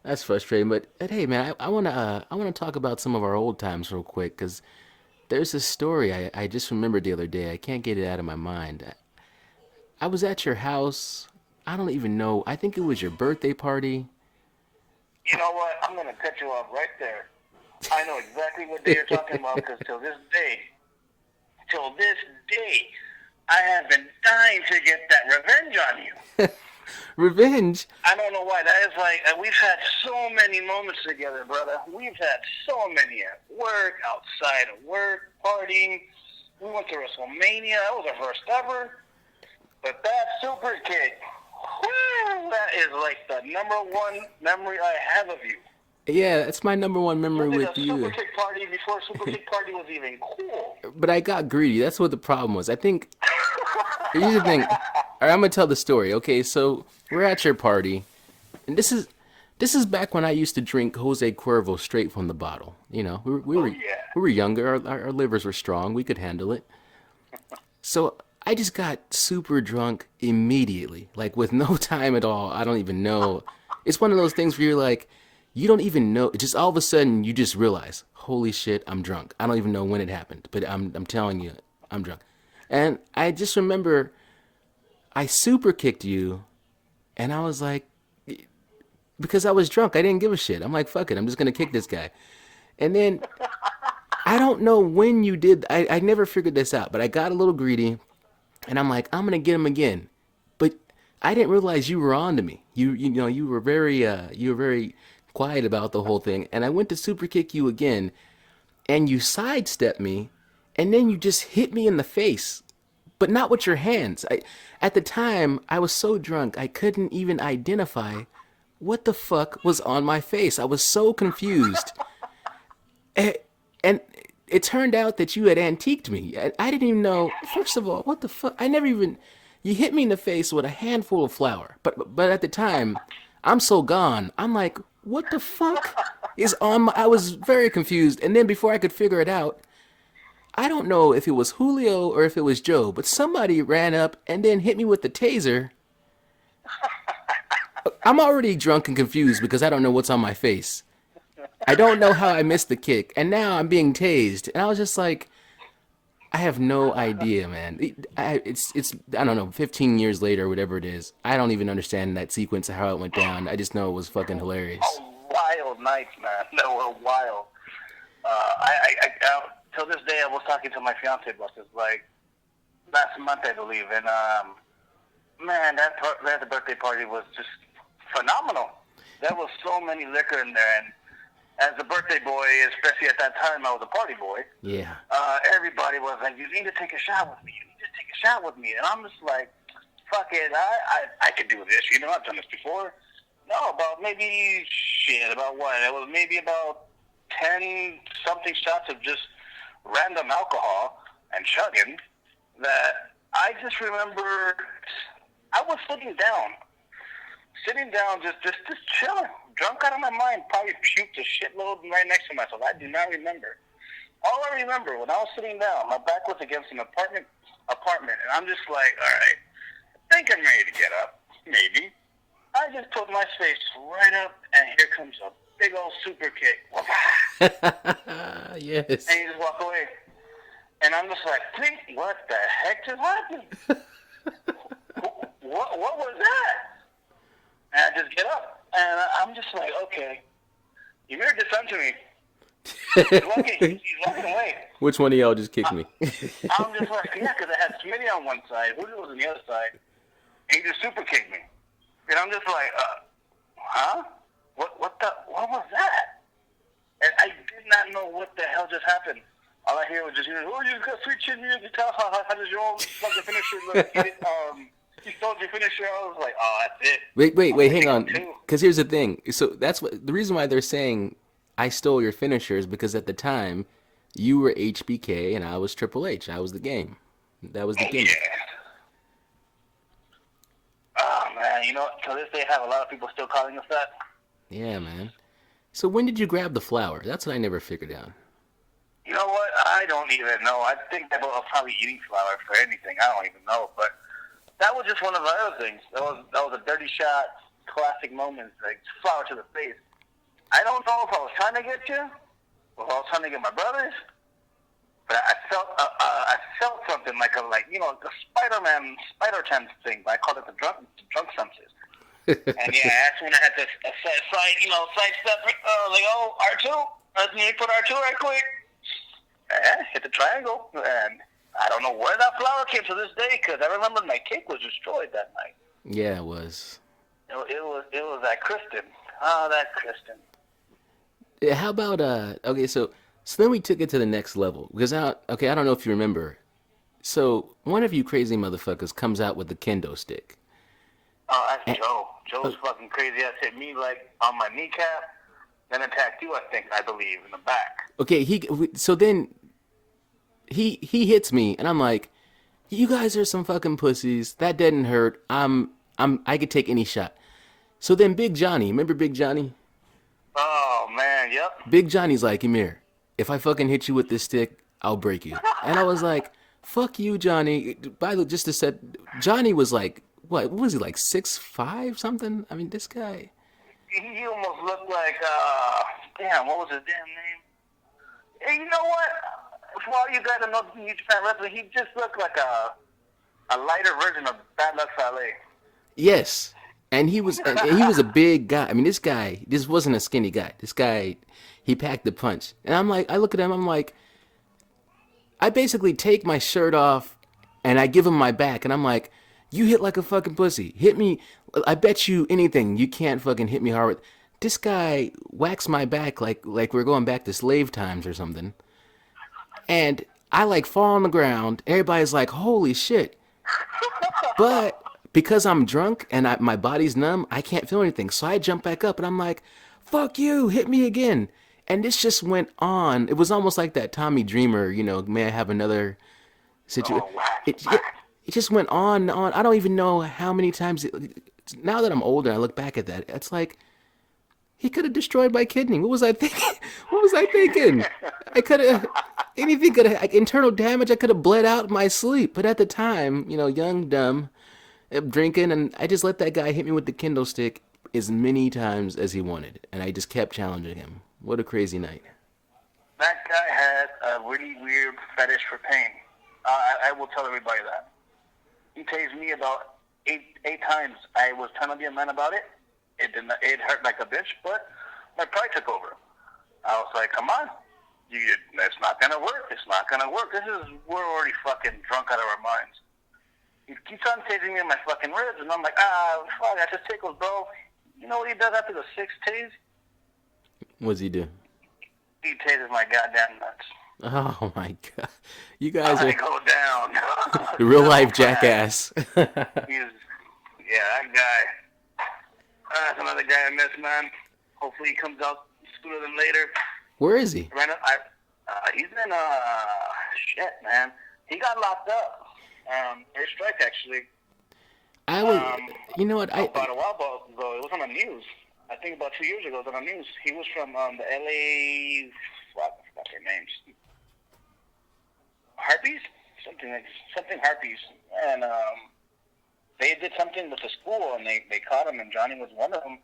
that's frustrating. But hey, man, I wanna talk about some of our old times real quick, because there's a story I just remembered the other day. I can't get it out of my mind. I was at your house. I don't even know. I think it was your birthday party. You know what? I'm gonna cut you off right there. I know exactly what day you're talking about, because till this day, I have been dying to get that revenge on you. Revenge? I don't know why. That is like, we've had so many moments together, brother. We've had so many at work, outside of work, partying. We went to WrestleMania. That was our first ever. But that super kick, whew, that is like the number one memory I have of you. Yeah, that's my number one memory with you. Super kick party before super kick party was even cool. But I got greedy. That's what the problem was. I think. Here's the thing. All right, I'm gonna tell the story. Okay, so we're at your party, and this is back when I used to drink Jose Cuervo straight from the bottle. We were younger. Our livers were strong. We could handle it. So I just got super drunk immediately, like with no time at all. I don't even know. It's one of those things where you're like, you don't even know. Just all of a sudden, you just realize, holy shit, I'm drunk. I don't even know when it happened, but I'm telling you, I'm drunk. And I just remember I super kicked you, and I was like, because I was drunk, I didn't give a shit. I'm like, fuck it, I'm just going to kick this guy. And then, I don't know when you did, I never figured this out, but I got a little greedy, and I'm like, I'm going to get him again. But I didn't realize you were on to me. You were very quiet about the whole thing, and I went to super kick you again, and you sidestepped me, and then you just hit me in the face, but not with your hands. At the time, I was so drunk, I couldn't even identify what the fuck was on my face. I was so confused. And it turned out that you had antiqued me. I didn't even know, first of all, what the fuck? You hit me in the face with a handful of flour. But at the time, I'm so gone. I'm like, what the fuck is on my... I was very confused. And then before I could figure it out, I don't know if it was Julio or if it was Joe, but somebody ran up and then hit me with the taser. I'm already drunk and confused because I don't know what's on my face. I don't know how I missed the kick. And now I'm being tased. And I was just like, I have no idea, man. It's I don't know, 15 years later or whatever it is. I don't even understand that sequence of how it went down. I just know it was fucking hilarious. Wild nights, man. They were wild. Till this day, I was talking to my fiance about this. Like, last month, I believe, and man, that the birthday party was just phenomenal. There was so many liquor in there, and as a birthday boy, especially at that time, I was a party boy. Yeah. Everybody was like, "You need to take a shot with me. You need to take a shot with me." And I'm just like, "Fuck it, I could do this. You know, I've done this before." No, about about what? It was maybe about 10-something shots of just random alcohol and chugging. That I just remember, I was sitting down, just chilling, drunk out of my mind. Probably puked a shitload right next to myself. I do not remember. All I remember, when I was sitting down, my back was against an apartment, and I'm just like, all right, I think I'm ready to get up, maybe. I just put my face right up, and here comes a big old super kick. Yes. And you just walk away. And I'm just like, what the heck just happened? What was that? And I just get up. And I'm just like, okay. Emir did something to me. He's walking away. Which one of y'all just kicked me? I'm just like, yeah, because I had Smitty on one side, Julio was on the other side, and he just super kicked me. And I'm just like, huh? What was that? And I did not know what the hell just happened. All I hear was just, oh, you got sweet chin music. How does your own fucking finisher look? You stole your finisher. I was like, oh, that's it. Wait, hang on. Because here's the thing. So that's what the reason why they're saying I stole your finisher is because at the time you were HBK and I was Triple H. I was the game. That was the gimmick. Yeah. Oh man, you know, to this day, I have a lot of people still calling us that. Yeah, man. So when did you grab the flower? That's what I never figured out. You know what? I don't even know. I think I was probably eating flour for anything. I don't even know. But that was just one of the other things. That was a dirty shot, classic moment, like flour to the face. I don't know if I was trying to get you, or if I was trying to get my brothers. But I felt something like a Spider-Man Spider-Chan thing. But I called it the drunk senses. And yeah, that's when I had to sidestep. Like, oh, R2. Let me put R2 right quick. And hit the triangle, and I don't know where that flower came to this day because I remember my cake was destroyed that night. Yeah, it was. It was that Kristen. Oh, that Kristen. Yeah, how about okay, so then we took it to the next level because I don't know if you remember. So one of you crazy motherfuckers comes out with the kendo stick. Oh, that's Joe. Joe's fucking crazy ass hit me like on my kneecap. Then attacked you, I believe, in the back. Okay, so then he hits me, and I'm like, you guys are some fucking pussies. That didn't hurt. I could take any shot. So then Big Johnny, remember Big Johnny? Oh man, yep. Big Johnny's like, Emir, if I fucking hit you with this stick, I'll break you. And I was like, fuck you, Johnny. By the way, just to set, Johnny was like, what was he, like 6'5" something? I mean, this guy. He almost looked like, what was his damn name? Hey, you know what? For all you guys that know New Japan Wrestling, he just looked like a lighter version of Bad Luck Fale. Yes. And he was a big guy. I mean, this wasn't a skinny guy. This guy, he packed the punch. And I'm like, I look at him, I'm like, I basically take my shirt off and I give him my back. And I'm like, you hit like a fucking pussy. Hit me. I bet you anything you can't fucking hit me hard. This guy whacks my back like we're going back to slave times or something. And I like fall on the ground. Everybody's like, holy shit. But because I'm drunk and my body's numb, I can't feel anything. So I jump back up and I'm like, fuck you, hit me again. And this just went on. It was almost like that Tommy Dreamer, may I have another situation. It just went on and on. I don't even know how many times. Now that I'm older, I look back at that. It's like he could have destroyed my kidney. What was I thinking? I could have anything. Could have internal damage. I could have bled out in my sleep. But at the time, young, dumb, drinking, and I just let that guy hit me with the kendo stick as many times as he wanted, and I just kept challenging him. What a crazy night. That guy had a really weird fetish for pain. I will tell everybody that. He tased me about eight times. I was trying to be a man about it. It hurt like a bitch, but my pride took over. I was like, come on. It's not gonna work. It's not gonna work. We're already fucking drunk out of our minds. He keeps on tasing me in my fucking ribs, and I'm like, fuck, that just tickles, bro. You know what he does after the 6th tase? What's he do? He tases my goddamn nuts. Oh my god, you guys I are go down. the real life jackass. That guy. That's another guy I miss, man. Hopefully he comes out sooner than later. Where is he? He's in shit, man. He got locked up. Airstrike, actually. You know what? About a while ago, it was on the news. I think about 2 years ago, it was on the news. He was from the LA. I forgot their names. Harpies, something Harpies, and they did something with the school, and they caught him, and Johnny was one of them,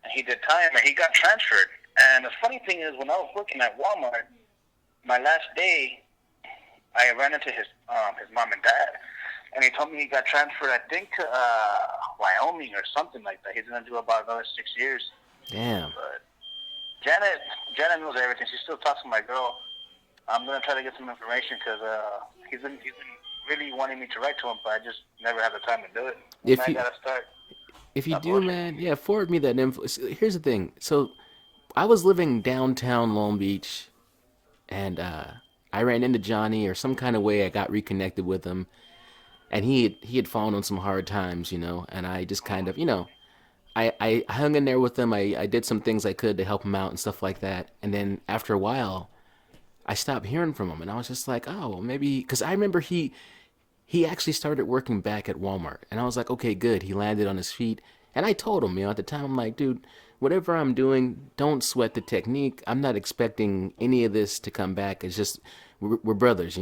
and he did time, and he got transferred. And the funny thing is, when I was working at Walmart, my last day, I ran into his mom and dad, and he told me he got transferred, I think, to Wyoming or something like that. He's going to do about another 6 years. Damn. But Janet knows everything. She still talks to my girl. I'm going to try to get some information because he's been really wanting me to write to him, but I just never have the time to do it. I got to start. If you do, man, forward me that info. Here's the thing. So I was living downtown Long Beach, and I ran into Johnny, or some kind of way I got reconnected with him, and he had fallen on some hard times, and I just kind of, I hung in there with him. I did some things I could to help him out and stuff like that. And then after a while, I stopped hearing from him, and I was just like, oh, maybe, because I remember he actually started working back at Walmart, and I was like, okay, good. He landed on his feet, and I told him, at the time, I'm like, dude, whatever I'm doing, don't sweat the technique. I'm not expecting any of this to come back. It's just we're brothers,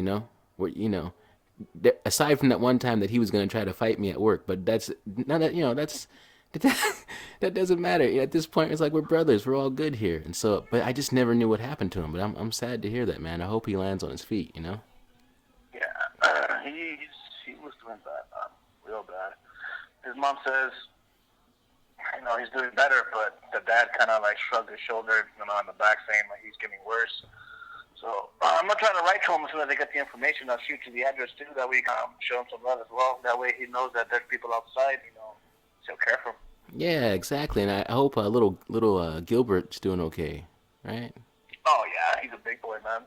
aside from that one time that he was going to try to fight me at work, but that doesn't matter. At this point, it's like we're brothers. We're all good here. And so, but I just never knew what happened to him. But I'm sad to hear that, man. I hope he lands on his feet. Yeah, he was doing bad, real bad. His mom says, he's doing better, but the dad kind of like shrugged his shoulder, on the back, saying like he's getting worse. So I'm gonna try to write to him as soon as I get the information. I'll shoot you the address too. That way, show him some love as well. That way, he knows that there's people outside. So careful. Yeah, exactly. And I hope little Gilbert's doing okay, right? Oh yeah, he's a big boy, man.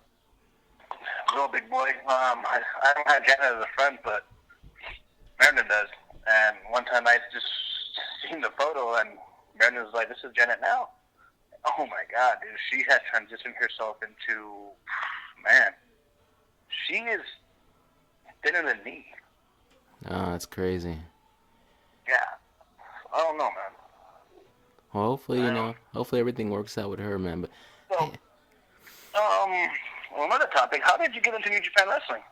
Real big boy. I don't have Janet as a friend, but Meriden does. And one time I just seen the photo, and Meriden was like, "This is Janet now." Oh my God, dude, she has transitioned herself into, man, she is thinner than me. Oh, that's crazy. Yeah. I don't know, man. Well, hopefully everything works out with her, man. But so, another topic. How did you get into New Japan Wrestling?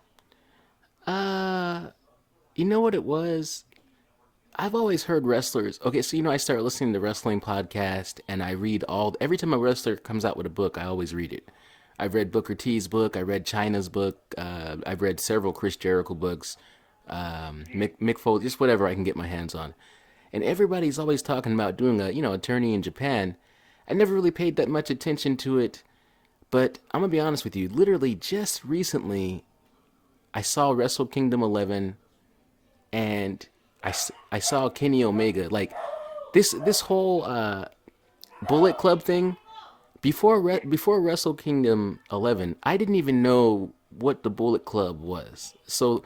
You know what it was? I've always heard wrestlers. Okay, so I started listening to the wrestling podcast, and I read every time a wrestler comes out with a book, I always read it. I've read Booker T's book. I read Chyna's book. I've read several Chris Jericho books. Mick Foley, just whatever I can get my hands on. And everybody's always talking about doing a tourney in Japan. I never really paid that much attention to it, but I'm gonna be honest with you. Literally just recently, I saw Wrestle Kingdom 11, and I saw Kenny Omega. Like this whole Bullet Club thing. Before Wrestle Kingdom 11, I didn't even know what the Bullet Club was. So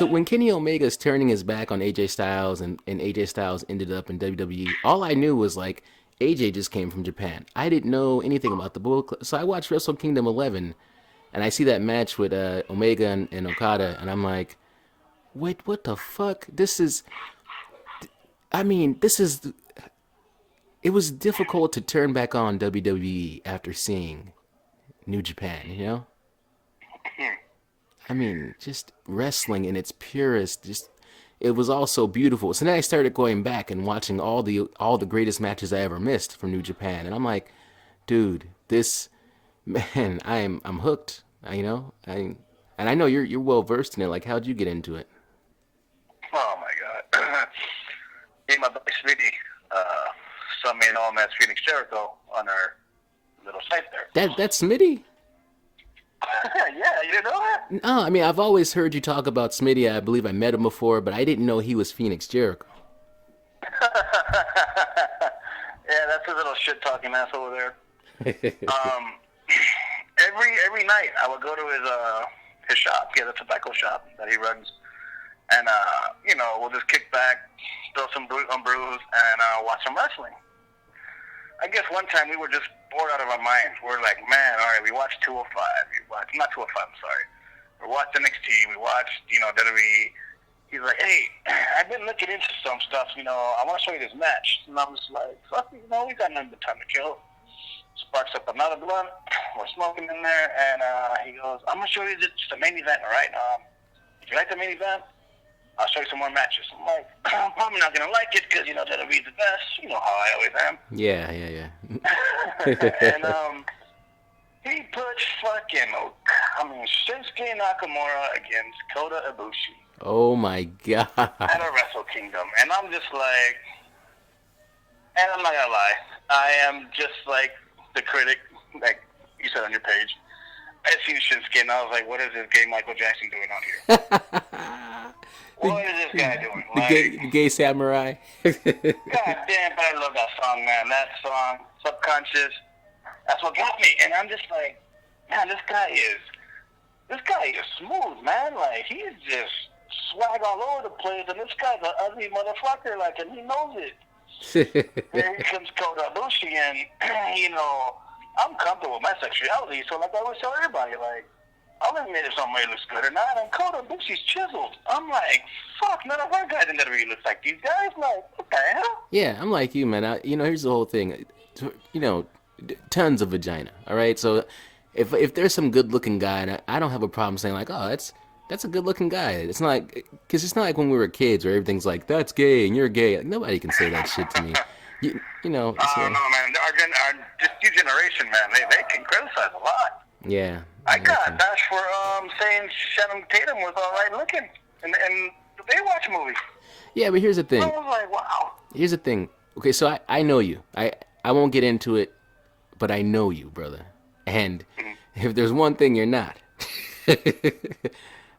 when Kenny Omega's turning his back on AJ Styles and AJ Styles ended up in WWE, all I knew was like AJ just came from Japan. I didn't know anything about the Bullet Club. So I watched Wrestle Kingdom 11, and I see that match with Omega and Okada, and I'm like, wait, what the fuck? It was difficult to turn back on WWE after seeing New Japan, I mean, just wrestling in its purest, it was all so beautiful. So then I started going back and watching all the greatest matches I ever missed from New Japan, and I'm like, dude, man, I'm hooked. And I know you're well versed in it. Like, how'd you get into it? Oh my God, me and my buddy Smitty, some may know him as Phoenix Jericho on our little site there. That's Smitty? No, I mean, I've always heard you talk about Smitty. I believe I met him before, but I didn't know he was Phoenix Jericho. Yeah, that's a little shit talking ass over there. Every night I would go to his shop. He has a tobacco shop that he runs, and we'll just kick back, throw some brews, and watch some wrestling. I guess one time we were just bored out of our minds. We're like, man, all right, we watched 205. Not 205, I'm sorry. We watched NXT. We watched, WWE. He's like, hey, I've been looking into some stuff, I want to show you this match. And I'm just like, fuck, we got nothing but time to kill. Sparks up another blunt. We're smoking in there, and he goes, I'm going to show you just the main event, all right? If you like the main event, I'll show you some more matches. I'm like, I'm probably not going to like it because, WWE's the best. You know how I always am. Yeah. And he put Shinsuke Nakamura against Kota Ibushi. Oh, my God. At a Wrestle Kingdom. And I'm just like, and I'm not going to lie, I am just like the critic, like you said on your page. I seen Shinsuke and I was like, what is this gay Michael Jackson doing out here? What is this guy doing? The gay samurai. God damn, but I love that song, man. That song, Subconscious, that's what got me. And I'm just like, man, this guy is smooth, man. Like, he's just swag all over the place, and this guy's an ugly motherfucker, like, and he knows it. Then here comes Kota Ibushi, and, I'm comfortable with my sexuality, so, like, I always tell everybody, like, I'll admit if somebody looks good or not, and Kota Ibushi's chiseled. I'm like, fuck, none of our guys in WWE looks like these guys. Like, what the hell? Yeah, I'm like you, man. Here's the whole thing. Tons of vagina, all right? So if there's some good-looking guy, and I don't have a problem saying, like, oh, that's a good-looking guy. It's not like, because it's not like when we were kids where everything's like, that's gay and you're gay. Like, nobody can say that shit to me. I don't know, man. This new generation, man, they can criticize a lot. Yeah. I got bashed for saying Shannon Tatum was all right looking in the Baywatch movie. Yeah, but here's the thing. I was like, wow. Here's the thing. Okay, so I know you. I won't get into it, but I know you, brother. And if there's one thing you're not,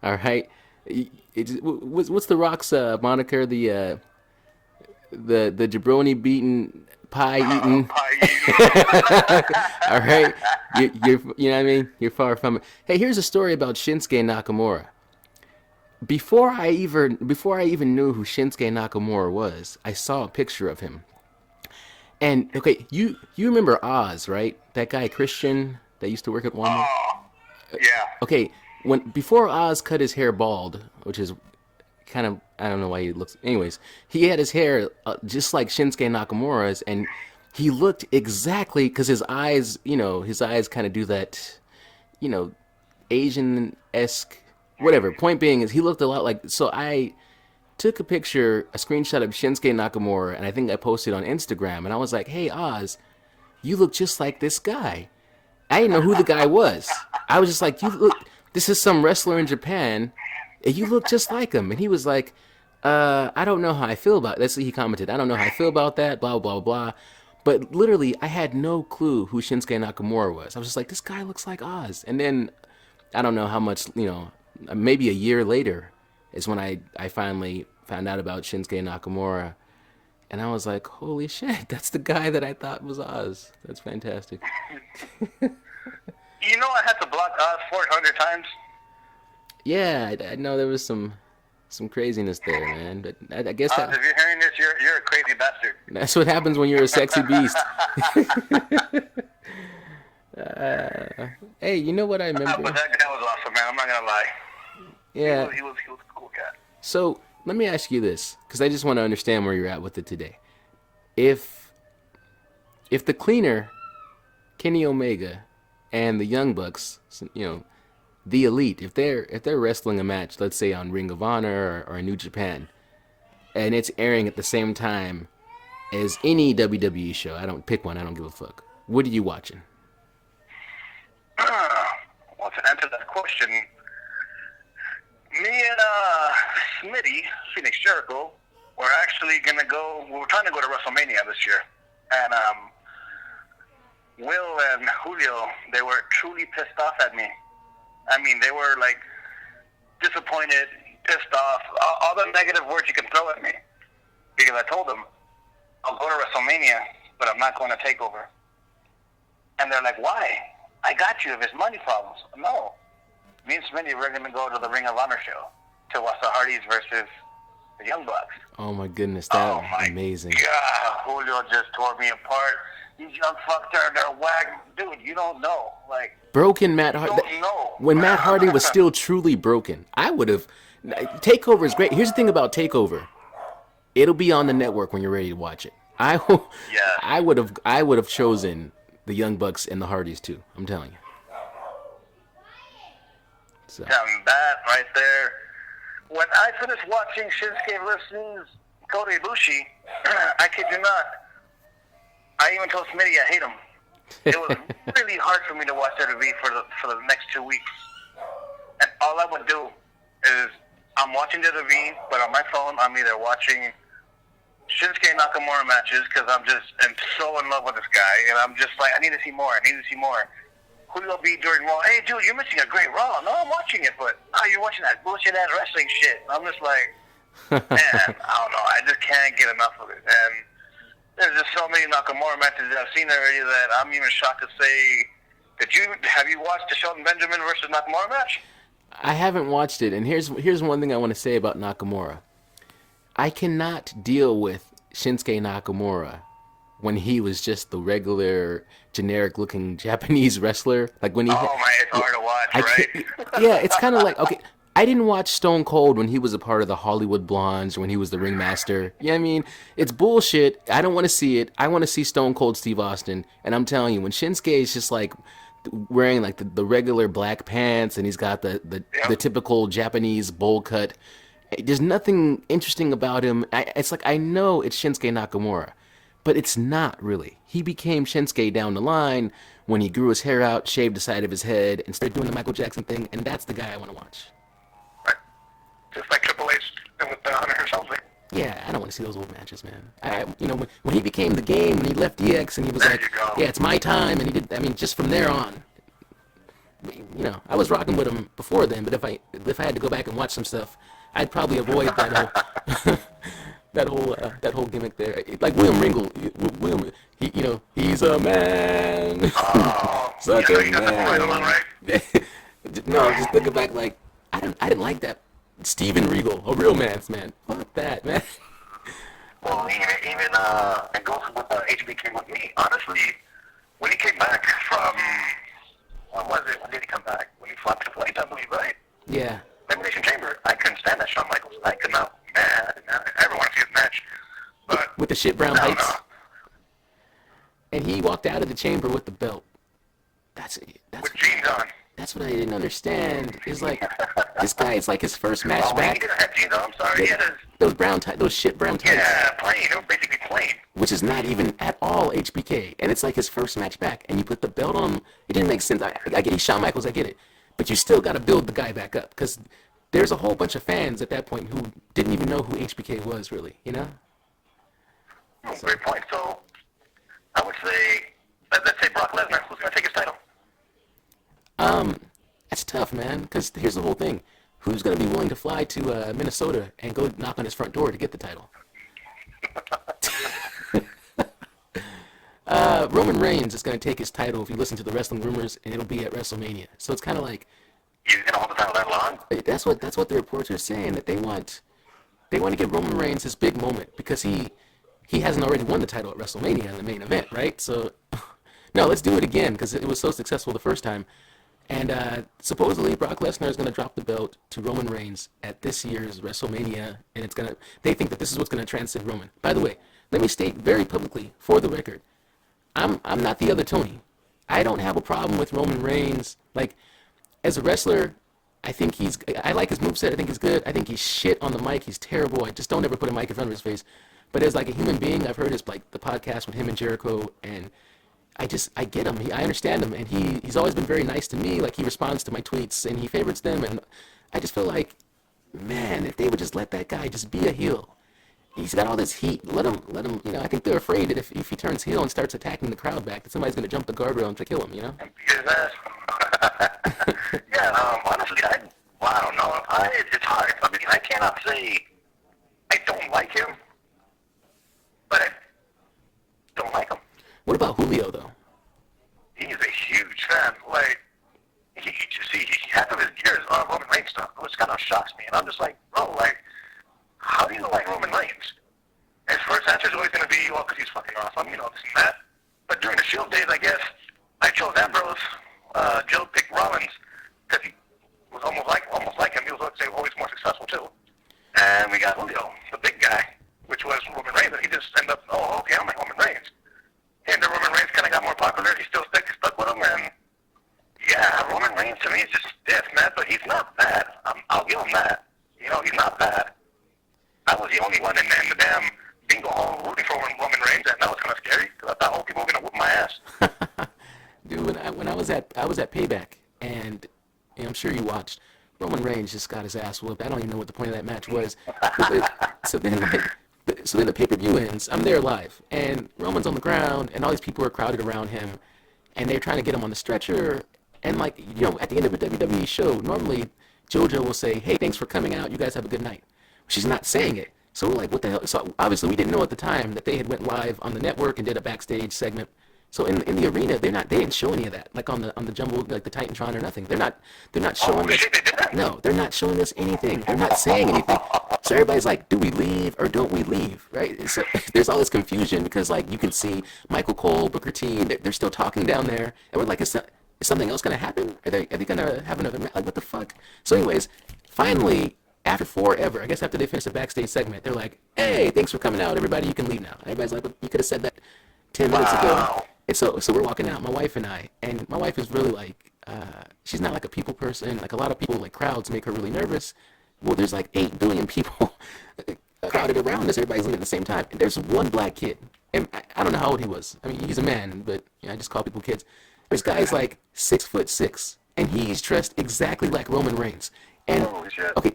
all right. What's the Rock's moniker? The jabroni beaten, pie eaten. All right, you know what I mean. You're far from it. Hey, here's a story about Shinsuke Nakamura. Before I even knew who Shinsuke Nakamura was, I saw a picture of him. And okay, you remember Oz, right? That guy Christian that used to work at Walmart. Oh, yeah. Okay, before Oz cut his hair bald, which is kind of, I don't know why he looks. Anyways, he had his hair just like Shinsuke Nakamura's, and he looked exactly, because his eyes kind of do that, Asian-esque, whatever. Point being is he looked a lot like, so I took a screenshot of Shinsuke Nakamura, and I think I posted on Instagram, and I was like, hey, Oz, you look just like this guy. I didn't know who the guy was. I was just like, this is some wrestler in Japan, and you look just like him. And he was like, I don't know how I feel about it. That's what he commented. I don't know how I feel about that, blah, blah, blah. But literally, I had no clue who Shinsuke Nakamura was. I was just like, this guy looks like Oz. And then, I don't know how much, maybe a year later is when I finally found out about Shinsuke Nakamura. And I was like, holy shit, that's the guy that I thought was Oz. That's fantastic. I had to block Oz 400 times. Yeah, I know there was some craziness there, man. But I guess if you're hearing this, you're a crazy bastard. That's what happens when you're a sexy beast. Hey, you know what I remember? But that guy was awesome, man. I'm not gonna lie. Yeah. He was a cool cat. So let me ask you this, because I just want to understand where you're at with it today. If the cleaner, Kenny Omega, and the Young Bucks, the Elite, if they're wrestling a match, let's say on Ring of Honor or New Japan, and it's airing at the same time as any WWE show, I don't pick one, I don't give a fuck. What are you watching? Well, to answer that question, me and Smitty, Phoenix Jericho, we're actually gonna go. We're trying to go to WrestleMania this year, and Will and Julio, they were truly pissed off at me. I mean, they were like, disappointed, pissed off, all the negative words you can throw at me. Because I told them, I'll go to WrestleMania, but I'm not going to TakeOver. And they're like, why? I got you if it's money problems. No. Me and Smitty, we're going to go to the Ring of Honor show to watch the Hardys versus the Young Bucks. Oh, my goodness. That was amazing. God, Julio just tore me apart. These young fucks they're whack. Dude, you don't know. Like, broken Matt Hardy. When Matt Hardy was still truly broken, I would have. TakeOver is great. Here's the thing about TakeOver. It'll be on the network when you're ready to watch it. I would have chosen the Young Bucks and the Hardys too. I'm telling you. So. That right there. When I finished watching Shinsuke versus Kota Ibushi, I kid you not, I even told Smitty I hate him. It was really hard for me to watch WWE for the next 2 weeks. And all I would do is I'm watching WWE, but on my phone I'm either watching Shinsuke Nakamura matches because I'm so in love with this guy, and I'm just like, I need to see more. Julio B during Raw, hey dude, you're missing a great Raw. No, I'm watching it, but you're watching that bullshit ass wrestling shit. I'm just like, man, I don't know. I just can't get enough of it. And there's just so many Nakamura matches that I've seen already that I'm even shocked to say. Have you watched the Shelton Benjamin versus Nakamura match? I haven't watched it, and here's one thing I want to say about Nakamura. I cannot deal with Shinsuke Nakamura when he was just the regular, generic-looking Japanese wrestler. Like when he. Oh man, it's hard to watch, right? Yeah, it's kind of like, okay, I didn't watch Stone Cold when he was a part of the Hollywood Blondes, when he was the ringmaster. Yeah, I mean, it's bullshit. I don't want to see it. I want to see Stone Cold Steve Austin. And I'm telling you, when Shinsuke is just like wearing like the regular black pants and he's got the typical Japanese bowl cut, there's nothing interesting about him. It's like, I know it's Shinsuke Nakamura, but it's not really. He became Shinsuke down the line when he grew his hair out, shaved the side of his head, and started doing the Michael Jackson thing, and that's the guy I want to watch. Right. Just like Triple H and with the Hunter herself. Yeah, I don't want to see those old matches, man. When he became the Game, and he left DX, and he was yeah, it's my time, and he did, I mean, just from there on, I was rocking with him before then, but if I had to go back and watch some stuff, I'd probably avoid that whole gimmick there. Like William Ringle, he's a man, such a man. No, just looking back, like I didn't like that Steven Regal, a real man's man. Fuck that, man. Well, even it goes with HBK with me. Honestly, when he came back from, when was it? When did he come back? When he fought Triple H, I believe, right? Yeah. Elimination Chamber. I couldn't stand that Shawn Michaels. I could not. Man, I never want to see his match. But with the shit brown lights. And he walked out of the chamber with the belt. That's with jeans on. That's what I didn't understand. It's like this guy. It's like his first match back. He didn't have jeans on. I'm sorry. Those shit brown tights. Yeah, plain. They were basically plain. Which is not even at all HBK, and it's like his first match back. And you put the belt on him. It didn't make sense. I get it. Shawn Michaels. I get it. But you still got to build the guy back up because there's a whole bunch of fans at that point who didn't even know who HBK was really. Great point. So I would say, let's say Brock Lesnar. Who's going to take his title? That's tough, man, because here's the whole thing. Who's going to be willing to fly to Minnesota and go knock on his front door to get the title? Roman Reigns is going to take his title if you listen to the Wrestling Rumors, and it'll be at WrestleMania. So it's kind of like... He's going to hold the title that long? That's what the reports are saying, that they want to give Roman Reigns his big moment, because he hasn't already won the title at WrestleMania in the main event, right? So, no, let's do it again, because it was so successful the first time. And supposedly Brock Lesnar is going to drop the belt to Roman Reigns at this year's WrestleMania, and they think that this is what's going to transcend Roman. By the way, let me state very publicly, for the record, I'm not the other Tony. I don't have a problem with Roman Reigns. Like, as a wrestler, I like his moveset. I think he's good. I think he's shit on the mic. He's terrible. I just don't ever put a mic in front of his face. But as like a human being, I've heard his like the podcast with him and Jericho, and I get him. I understand him, and he's always been very nice to me. Like, he responds to my tweets, and he favorites them, and I just feel like, man, if they would just let that guy just be a heel. He's got all this heat. Let him. I think they're afraid that if he turns heel and starts attacking the crowd back, that somebody's going to jump the guardrail and try to kill him, Yeah, honestly, I don't know. It's hard. I mean, I cannot say I don't like him, but I don't like him. What about Julio, though? He's a huge fan. Like, half of his years on Roman Reigns stuff, which kind of shocks me. And I'm just like, bro, like, how do you like Roman Reigns? His first answer is always going to be, well, because he's fucking awesome, you know, this and that. But during the Shield days, I guess, I chose Ambrose. Joe picked Rollins because he was almost like him. He was, let's say, always more successful, too. And we got Julio, the big guy, which was Roman Reigns. And he just ended up, oh, okay, I'm like Roman Reigns. And the Roman Reigns kind of got more popular. He still stuck with him. And, yeah, Roman Reigns to me is just stiff, man. But he's not bad. I'll give him that. You know, he's not bad. I was the only one in the damn bingo hall rooting for Roman Reigns, and that was kind of scary because I thought all people were going to whoop my ass. Dude, when I was at Payback, and I'm sure you watched, Roman Reigns just got his ass whooped. I don't even know what the point of that match was. So then the pay-per-view ends. I'm there live, and Roman's on the ground, and all these people are crowded around him, and they're trying to get him on the stretcher. And, like, you know, at the end of a WWE show, normally JoJo will say, hey, thanks for coming out. You guys have a good night. She's not saying it. So we're like, what the hell? So obviously we didn't know at the time that they had went live on the network and did a backstage segment. So in the arena, they didn't show any of that, like on the Jumbo, like the Titantron or nothing. They're not showing us. No, they're not showing us anything. They're not saying anything. So everybody's like, do we leave or don't we leave, right? So there's all this confusion because, like, you can see Michael Cole, Booker T, they're still talking down there, and we're like, is something else gonna happen? Are they gonna have another match? Like, what the fuck? So anyways, finally, after forever, I guess after they finished the backstage segment, they're like, hey, thanks for coming out, everybody, you can leave now. And everybody's like, well, you could have said that 10 minutes ago. And so we're walking out, my wife and I, and my wife is really like, she's not like a people person. Like, a lot of people, like, crowds make her really nervous. Well, there's like 8 billion people crowded around us. Everybody's leaving at the same time. And there's one black kid. And I don't know how old he was. I mean, he's a man, but you know, I just call people kids. This guy's like 6'6", and he's dressed exactly like Roman Reigns. And, okay,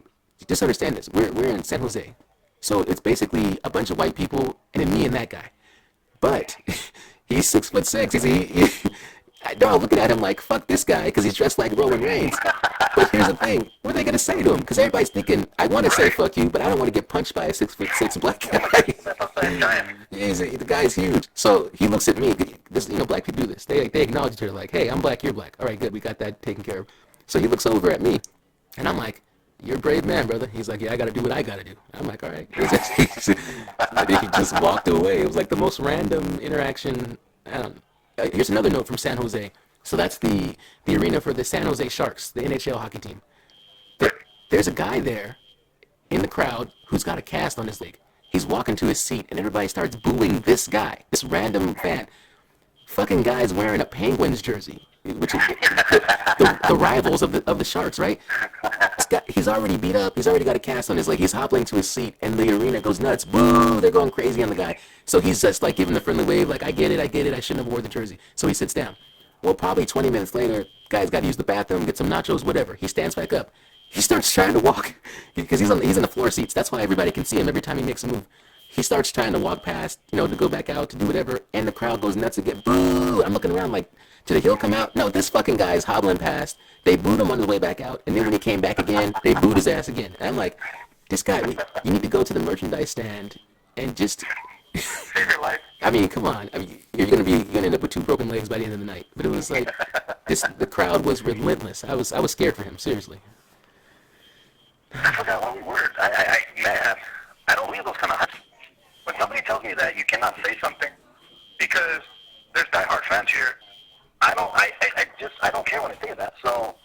just understand this. We're in San Jose. So it's basically a bunch of white people and then me and that guy. But he's 6'6". They're all looking at him like, fuck this guy, because he's dressed like Roman Reigns. But here's the thing. What are they going to say to him? Because everybody's thinking, I want to say fuck you, but I don't want to get punched by a 6'6" black guy. The guy's huge. So he looks at me. This, you know, black people do this. They acknowledge each other like, hey, I'm black, you're black. All right, good. We got that taken care of. So he looks over at me, and I'm like, you're a brave man, brother. He's like, yeah, I got to do what I got to do. I'm like, all right. He just walked away. It was like the most random interaction. I don't know. Here's another note from San Jose. So that's the arena for the San Jose Sharks, the NHL hockey team. There's a guy there in the crowd who's got a cast on his leg. He's walking to his seat, and everybody starts booing this guy, this random fan. Fucking guy's wearing a Penguins jersey, which is the rivals of the Sharks, right? He's already beat up. He's already got a cast on his leg. He's hobbling to his seat, and the arena goes nuts. Boo! They're going crazy on the guy. So he's just like giving the friendly wave, like, I get it. I shouldn't have worn the jersey. So he sits down. Well, probably 20 minutes later, guy's got to use the bathroom, get some nachos, whatever. He stands back up. He starts trying to walk because he's in the floor seats. That's why everybody can see him every time he makes a move. He starts trying to walk past, you know, to go back out, to do whatever, and the crowd goes nuts again. Boo! I'm looking around like, did the heel come out? No, this fucking guy is hobbling past. They booed him on his way back out, and then when he came back again, they booed his ass again. And I'm like, this guy, you need to go to the merchandise stand and just... Save your life. I mean, come on. I mean, you're gonna end up with 2 broken legs by the end of the night. But it was like, the crowd was relentless. I was scared for him, seriously. I forgot what we were. Man, I don't leave those kind of huts. When somebody tells me that you cannot say something because there's diehard fans here, I don't care when I say that. So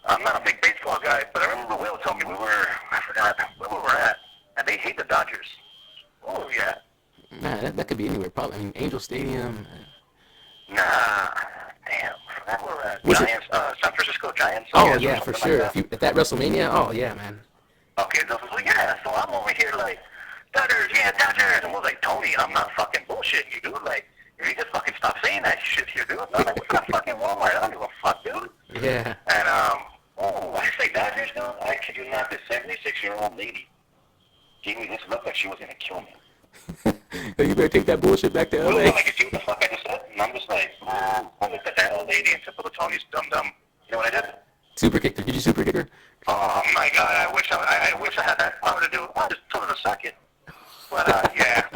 I'm not a big baseball guy, but I remember Will told me I forgot where we were at, and they hate the Dodgers. Oh yeah. Nah, that could be anywhere. Probably, I mean, Angel Stadium. Nah, damn. I forgot where we're at. Giants, San Francisco Giants. Oh yeah, for sure. Like at that WrestleMania, oh yeah, man. Okay, so yeah, so I'm over here like, Dodgers, yeah, Dodgers, and we're like, Tony, I'm not fucking bullshitting you, dude. Like, if you just fucking stop saying that shit here, dude. I'm like, we're not fucking Walmart. I don't give a fuck, dude. Yeah. And I say Dodgers, dude. I kid you not, this 76-year-old lady gave me this look like she was gonna kill me. You better take that bullshit back to LA. Like, you see what the fuck I just said? And I'm just like, I looked at that old lady and typical Tony's dumb. You know what I did? Super kicked her. Did you super kick her? Oh my God! I wish I had that power to do it. I just told her to suck it. But yeah.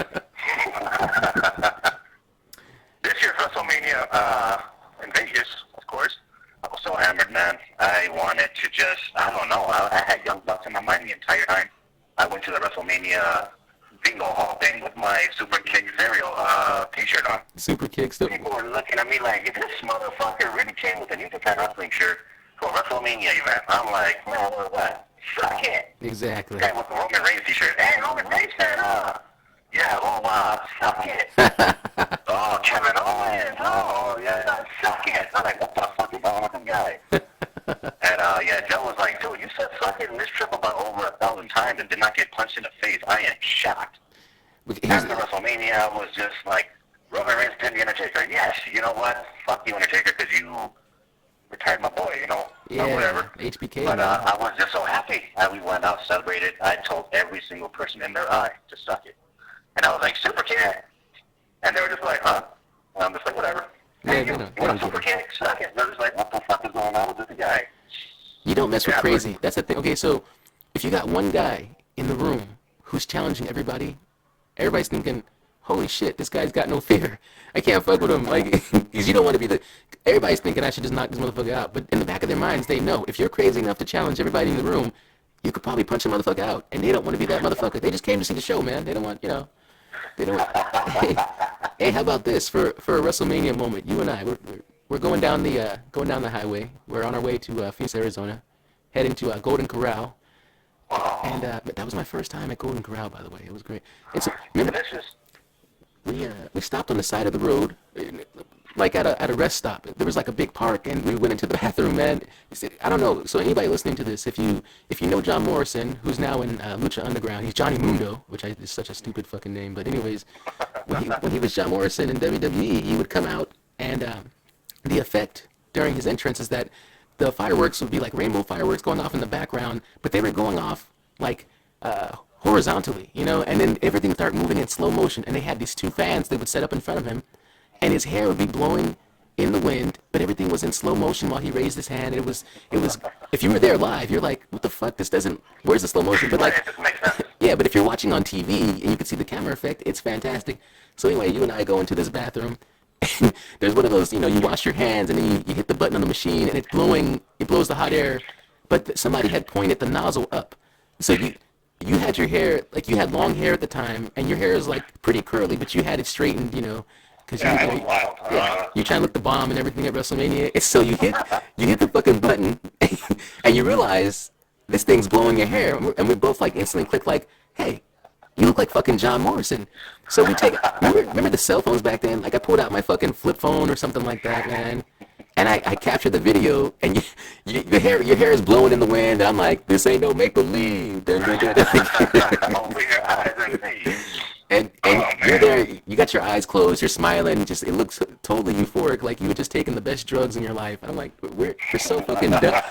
This year's WrestleMania in Vegas, of course. I was so hammered, man. I wanted to just, I don't know. I had Young Bucks in my mind the entire time. I went to the WrestleMania bingo hall thing with my Super Kick cereal T-shirt on. Super Kicks. People were looking at me like, if this motherfucker really came with a New Japan Wrestling shirt to a WrestleMania event, I'm like, man, what? Suck it. Exactly. Guy with the Roman Reigns T-shirt. Hey, Roman Reigns fan, yeah, suck it. Oh, Kevin Owens. Oh, yeah, suck it. I'm like, what the fuck is wrong with this guy? And, yeah, Joe was like, dude, you said suck it in this trip about over 1,000 times and did not get punched in the face. I am shocked. After WrestleMania was just like, Roman Reigns pinned the Undertaker. Yes, you know what? Fuck you, Undertaker, because you retired my boy, you know? Yeah, or whatever. HBK. But I was just so happy. We went out, celebrated. I told every single person in their eye to suck it. And I was like, Super Kick. And they were just like, huh? And I'm just like, whatever. Yeah, Hey, you want a Super Kick? Suck it. They're just like, what the fuck is going on with this guy? You don't mess with crazy. That's the thing. Okay, so if you got one guy in the room who's challenging everybody, everybody's thinking, holy shit, this guy's got no fear. I can't fuck with him. Like, because you don't want to be the... Everybody's thinking I should just knock this motherfucker out. But in the back of their minds, they know if you're crazy enough to challenge everybody in the room, you could probably punch a motherfucker out. And they don't want to be that motherfucker. They just came to see the show, man. They don't want, you know... They don't. Hey, how about this for a WrestleMania moment? You and I, we're going down the highway. We're on our way to Phoenix, Arizona, heading to Golden Corral. And that was my first time at Golden Corral, by the way. It was great. And so, remember, we stopped on the side of the road, like at a rest stop. There was like a big park, and we went into the bathroom, man. I don't know. So anybody listening to this, if you know John Morrison, who's now in Lucha Underground, he's Johnny Mundo, which is such a stupid fucking name. But anyways, when he was John Morrison in WWE, he would come out, and the effect during his entrance is that the fireworks would be like rainbow fireworks going off in the background, but they were going off like horizontally, you know, and then everything started moving in slow motion, and they had these two fans they would set up in front of him, and his hair would be blowing in the wind, but everything was in slow motion while he raised his hand. It was if you were there live, you're like, what the fuck, where's the slow motion? But like, yeah, but if you're watching on TV and you can see the camera effect, it's fantastic. So anyway, you and I go into this bathroom, and there's one of those, you know, you wash your hands and then you hit the button on the machine and it blows the hot air, but somebody had pointed the nozzle up. So you had your hair, like you had long hair at the time, and your hair is like pretty curly, but you had it straightened, you know, because you're trying to look the bomb and everything at WrestleMania. And so you hit the fucking button, and you realize this thing's blowing your hair, and we both like instantly click like, hey, you look like fucking John Morrison. So we remember the cell phones back then? Like I pulled out my fucking flip phone or something like that, man. And I captured the video, and your hair is blowing in the wind, and I'm like, this ain't no make-believe. And you're there, you got your eyes closed, you're smiling, it looks totally euphoric, like you had just taken the best drugs in your life. And I'm like, we're so fucking done.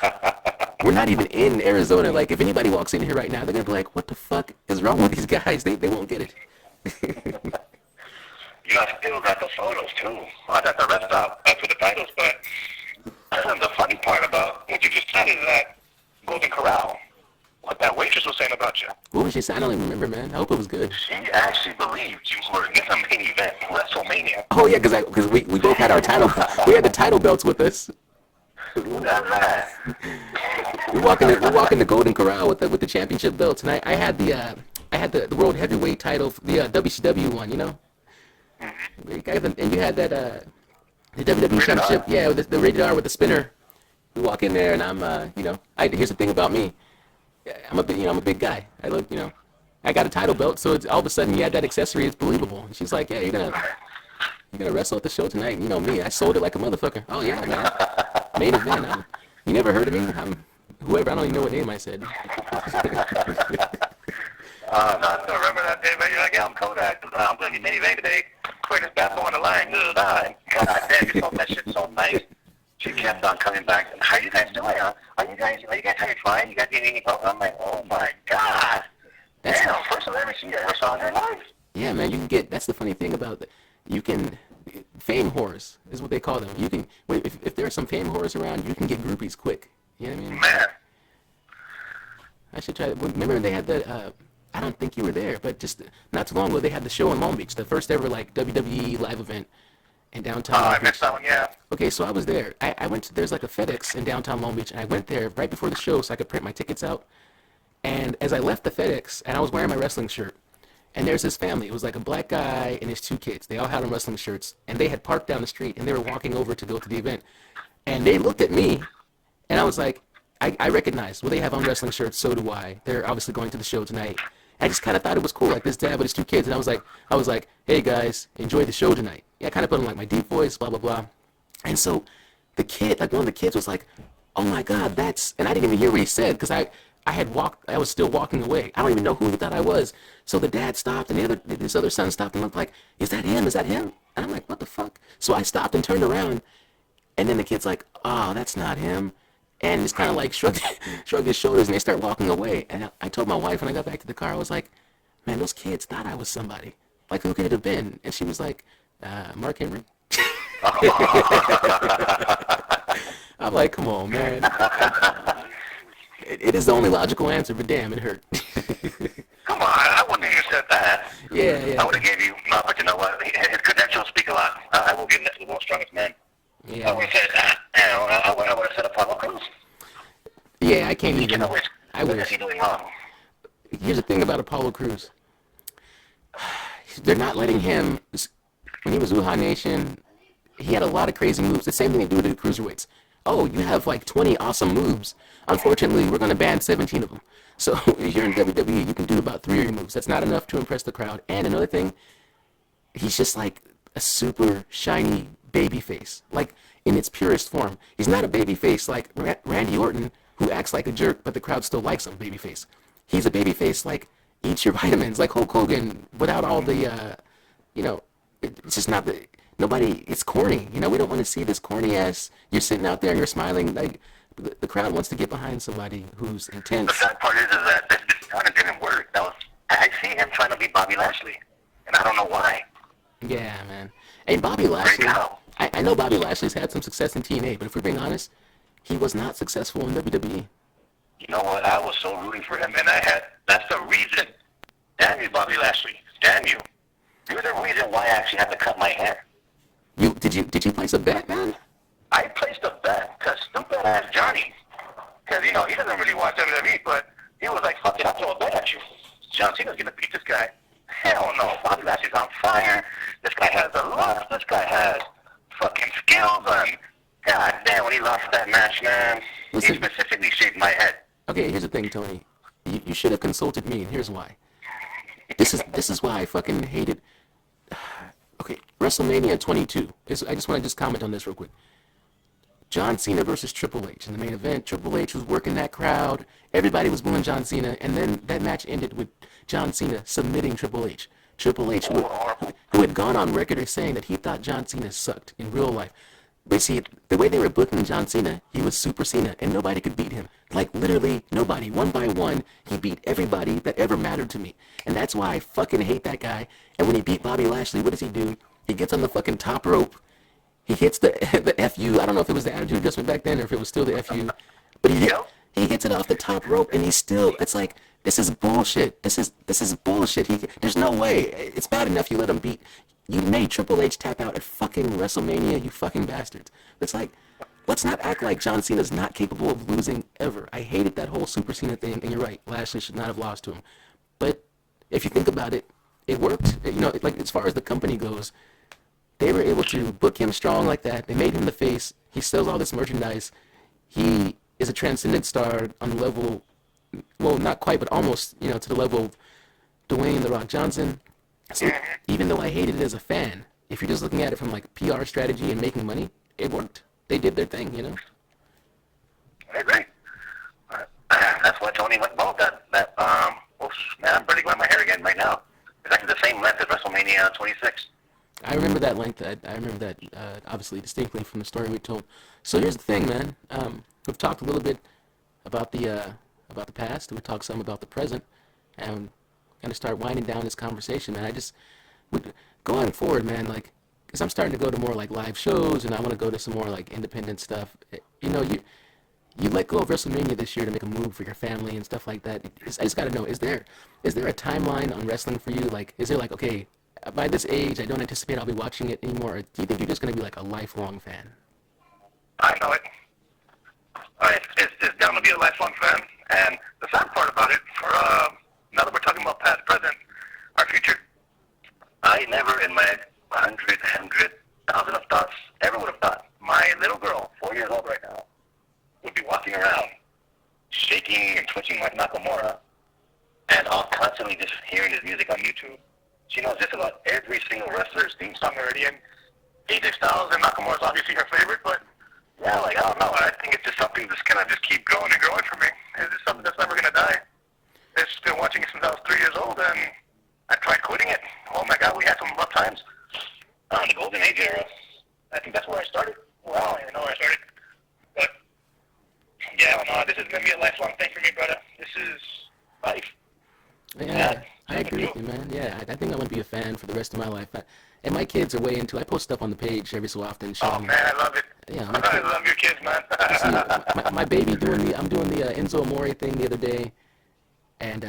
We're not even in Arizona. Like, if anybody walks in here right now, they're going to be like, what the fuck is wrong with these guys? They won't get it. You guys still got the photos, too. I got the rest up for the titles, but the funny part about what you just said is that Golden Corral, what that waitress was saying about you. What was she saying? I don't even remember, man. I hope it was good. She actually believed you were in the main event, WrestleMania. Oh, yeah, because we both had our title. We had the title belts with us. We walk in the Golden Corral with the championship belts, and I had the world heavyweight title, the WCW one, you know. And you had that the WWE championship, yeah, with the rated R with the spinner. We walk in there, and I'm here's the thing about me. I'm a big guy. I look, you know, I got a title belt, so it's all of a sudden you had that accessory. It's believable. And she's like, yeah, you're gonna wrestle at the show tonight. You know me, I sold it like a motherfucker. Oh yeah, man. Main event. You never heard of me? I'm whoever. I don't even know what name I said. No, I still remember that day, man. You're like, yeah, I'm Kodak. I'm doing your main event today. Quickest battle on the line. God damn, you sold that shit so nice. She kept on coming back. How are you guys doing? Are you guys having fun? You got anything? I'm like, oh my god. Damn, first of everything you ever saw in your life. Yeah, man, you can get. That's the funny thing about it. You can. Fame whores is what they call them. You can, if there are some fame whores around, you can get groupies quick. You know what I mean? Man. I should try. Remember they had the. I don't think you were there, but just not too long ago they had the show in Long Beach, the first ever like WWE live event in downtown. Oh, I missed that one. Yeah. Okay, so I was there. I went to, there's like a FedEx in downtown Long Beach, and I went there right before the show so I could print my tickets out. And as I left the FedEx, and I was wearing my wrestling shirt, and there's this family. It was like a black guy and his 2 kids. They all had on wrestling shirts, and they had parked down the street, and they were walking over to go to the event. And they looked at me, and I was like, I recognized, well, they have on wrestling shirts, so do I. They're obviously going to the show tonight. I just kind of thought it was cool, like this dad with his 2 kids, and I was like, hey guys, enjoy the show tonight. Yeah, I kind of put on like my deep voice, blah blah blah. And so the kid, like one of the kids, was like, oh my God, that's, and I didn't even hear what he said because I was still walking away. I don't even know who he thought I was. So the dad stopped, and this other son stopped and looked like, is that him? Is that him? And I'm like, what the fuck? So I stopped and turned around, and then the kid's like, oh, that's not him. And just kind of like shrugged his shoulders, and they start walking away. And I told my wife when I got back to the car, I was like, man, those kids thought I was somebody. Like, who could it have been? And she was like, Mark Henry. I'm like, come on, man. It is the only logical answer, but damn, it hurt. Come on, I wouldn't have said that. Yeah. I would have gave you, no, but you know what? His credentials speak a lot. I will give that to the world's strongest man. Yeah. I would have said that. I would have said Apollo Crews. Yeah, I can't even. You know, what is wish. he doing wrong? Here's the thing about Apollo Crews. They're not letting him. When he was Wuhan Nation, he had a lot of crazy moves. The same thing they do to the cruiserweights. Oh, you have like 20 awesome moves. Unfortunately, we're going to ban 17 of them. So if you're in WWE, you can do about 3 of your moves. That's not enough to impress the crowd. And another thing, he's just like a super shiny baby face, like in its purest form. He's not a baby face like Randy Orton, who acts like a jerk, but the crowd still likes him, baby face. He's a baby face like eat your vitamins, like Hulk Hogan, without all the, it's just not the, nobody, it's corny. We don't want to see this corny ass, you're sitting out there and you're smiling, like, the crowd wants to get behind somebody who's intense. The sad part is that this kind of didn't work. I see him trying to beat Bobby Lashley, and I don't know why. Yeah, man. Hey, Bobby Lashley, I know Bobby Lashley's had some success in TNA, but if we're being honest, he was not successful in WWE. You know what? I was so rooting for him, and that's the reason. Damn you, Bobby Lashley. Damn you. You're the reason why I actually had to cut my hair. Did you place a bet, man? I placed a bet because stupid ass Johnny, because he doesn't really watch WWE, but he was like, fuck it, I'll throw a bet at you. John Cena's gonna beat this guy. Hell no, Bobby Lashley's on fire. This guy has a look. This guy has fucking skills. And god damn, when he lost that match, man, Listen, he specifically shaved my head. Okay, here's the thing, Tony. You should have consulted me, and here's why. This is why I fucking hated. Okay, WrestleMania 22. I just want to comment on this real quick. John Cena versus Triple H in the main event. Triple H was working that crowd. Everybody was booing John Cena, and then that match ended with John Cena submitting Triple H. Triple H, who had gone on record as saying that he thought John Cena sucked in real life. But see, the way they were booking John Cena, he was Super Cena, and nobody could beat him. Like, literally, nobody. One by one, he beat everybody that ever mattered to me. And that's why I fucking hate that guy. And when he beat Bobby Lashley, what does he do? He gets on the fucking top rope. He hits the FU. I don't know if it was the attitude adjustment back then or if it was still the FU. But he hits it off the top rope, and he's still, it's like, this is bullshit. This is bullshit. There's no way. It's bad enough you let him beat. You made Triple H tap out at fucking WrestleMania, you fucking bastards. It's like, let's not act like John Cena's not capable of losing ever. I hated that whole Super Cena thing, and you're right. Lashley should not have lost to him. But if you think about it, it worked. Like as far as the company goes, they were able to book him strong like that. They made him the face. He sells all this merchandise. He is a transcendent star on the level, well, not quite, but almost, to the level of Dwayne "The Rock" Johnson. So even though I hated it as a fan, if you're just looking at it from like PR strategy and making money, it worked. They did their thing, I agree. That's why Tony went bald. Man, I'm pretty glad my hair again right now. It's actually the same length as WrestleMania 26. I remember that length. I remember that obviously distinctly from the story we told. So here's the thing, man. We've talked a little bit about the past. We've talked some about the present, and going to start winding down this conversation, man. Going forward, man, like, because I'm starting to go to more like live shows, and I want to go to some more like independent stuff. You you let go of WrestleMania this year to make a move for your family and stuff like that. I just got to know, is there a timeline on wrestling for you? Like, is there like, okay, by this age, I don't anticipate I'll be watching it anymore, or do you think you're just going to be like a lifelong fan? I know it. It's going to be a lifelong fan. And the sad part about it, for now that we're talking about past, present, our future, I never in my 100,000 of thoughts ever would have thought my little girl, 4 years old right now, would be walking around, shaking and twitching like Nakamura, and I'll constantly just hearing his music on YouTube. She knows just about every single wrestler's theme song already, and AJ Styles and Nakamura's obviously her favorite, but yeah, like, I don't know, I think it's just something that's gonna just keep growing and growing for me. It's just something that's never gonna die. I've been watching it since I was 3 years old, and I tried quitting it. Oh my God, we had some rough times. The Golden Age era, I think that's where I started. Well, I don't even know where I started. But, yeah, no, this is going to be a lifelong thing for me, brother. This is life. Yeah, I agree with you, man. Yeah, I think I'm going to be a fan for the rest of my life. And my kids are way into it. I post stuff on the page every so often. Oh, man, I love it. Yeah, I love your kids, man. my baby I'm doing the Enzo Amore thing the other day. And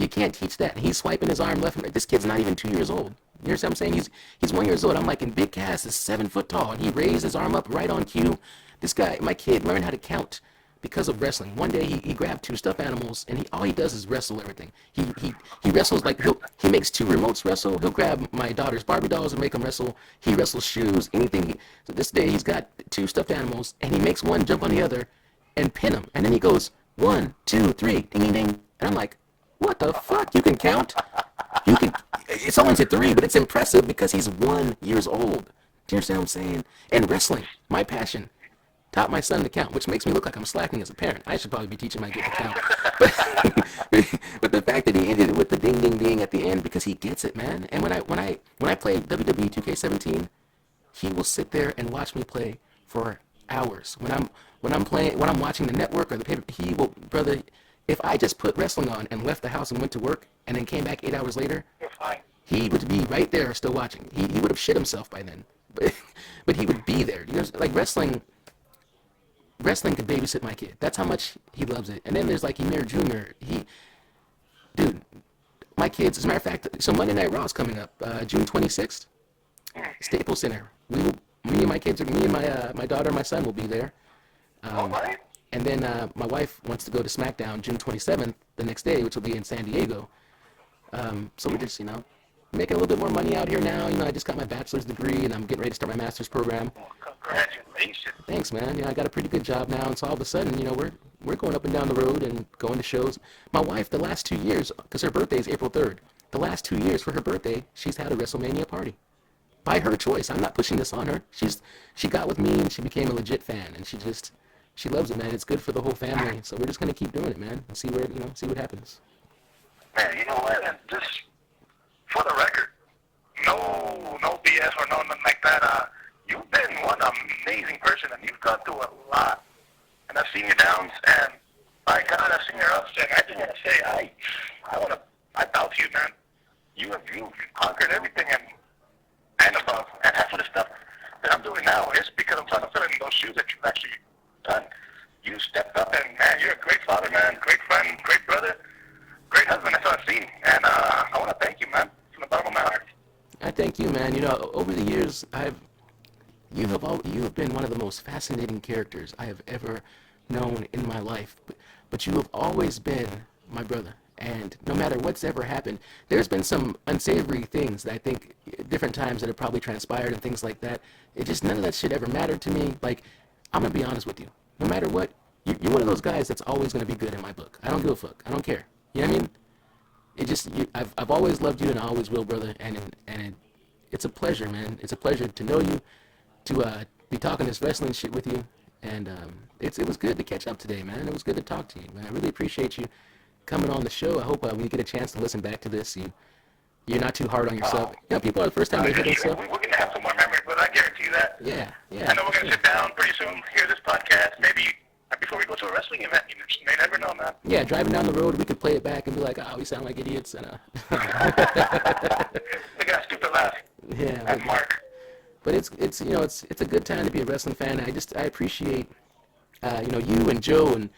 you can't teach that. He's swiping his arm left and right. This kid's not even 2 years old. You know what I'm saying? He's 1 year old. I'm like, in Big Cass is 7 foot tall, and he raised his arm up right on cue. This guy, my kid, learned how to count because of wrestling. One day he grabbed 2 stuffed animals, and all he does is wrestle everything. He wrestles like he makes 2 remotes wrestle. He'll grab my daughter's Barbie dolls and make them wrestle. He wrestles shoes, anything. So this day he's got 2 stuffed animals, and he makes one jump on the other and pin him. And then he goes 1, 2, 3, ding ding ding. And I'm like, what the fuck? You can count? It's only to 3, but it's impressive because he's 1 year old. Do you understand what I'm saying? And wrestling, my passion, taught my son to count, which makes me look like I'm slacking as a parent. I should probably be teaching my kid to count. But the fact that he ended it with the ding ding ding at the end, because he gets it, man. And when I play WWE 2K17, he will sit there and watch me play for hours. When I'm watching the network or the paper, he will, brother. If I just put wrestling on and left the house and went to work and then came back 8 hours later, he would be right there still watching. He would have shit himself by then. But he would be there. You know, like wrestling could babysit my kid. That's how much he loves it. And then there's like Emir Jr. Dude, my kids, as a matter of fact, so Monday Night Raw is coming up, June 26th, Staples Center. Me and my kids, me and my daughter and my son will be there. And then my wife wants to go to SmackDown June 27th, the next day, which will be in San Diego. So we're just, making a little bit more money out here now. I just got my bachelor's degree, and I'm getting ready to start my master's program. Congratulations. Thanks, man. I got a pretty good job now, and so all of a sudden, we're going up and down the road and going to shows. My wife, the last 2 years, because her birthday is April 3rd, the last 2 years for her birthday, she's had a WrestleMania party. By her choice. I'm not pushing this on her. She got with me, and she became a legit fan, and she loves it, man. It's good for the whole family. So we're just going to keep doing it, man, and see what happens. Man, you know what? And just for the record, no BS or no nothing like that. You've been one amazing person, and you've gone through a lot. And I've seen your downs, and by God, I've seen your ups. And I just want to say, I bow to you, man. You've conquered everything and above. And half of the stuff that I'm doing now is because I'm trying to fill in those shoes that you've actually done. You stepped up, and man, you're a great father, man, great friend, great brother, great husband. That's what I've seen, and I want to thank you, man, from the bottom of my heart. I thank you, man. Over the years, you have been one of the most fascinating characters I have ever known in my life. But you have always been my brother, and no matter what's ever happened, there's been some unsavory things that I think different times that have probably transpired and things like that. None of that shit ever mattered to me. Like, I'm gonna be honest with you. No matter what, you're one of those guys that's always gonna be good in my book. I don't give a fuck. I don't care. You know what I mean? I've always loved you, and I always will, brother. And it's a pleasure, man. It's a pleasure to know you, to be talking this wrestling shit with you, and it was good to catch up today, man. It was good to talk to you, man. I really appreciate you coming on the show. I hope when you get a chance to listen back to this, you're not too hard on yourself. People are the first time they hear this stuff. We're gonna have some more memories, but I guarantee you that. Yeah. I know we're gonna sit down pretty soon, hear this podcast, maybe before we go to a wrestling event. You just may never know, man. Yeah, driving down the road, we could play it back and be like, we sound like idiots. And Look at that stupid laugh. Yeah. That's Mark. But it's a good time to be a wrestling fan. I appreciate you and Joe and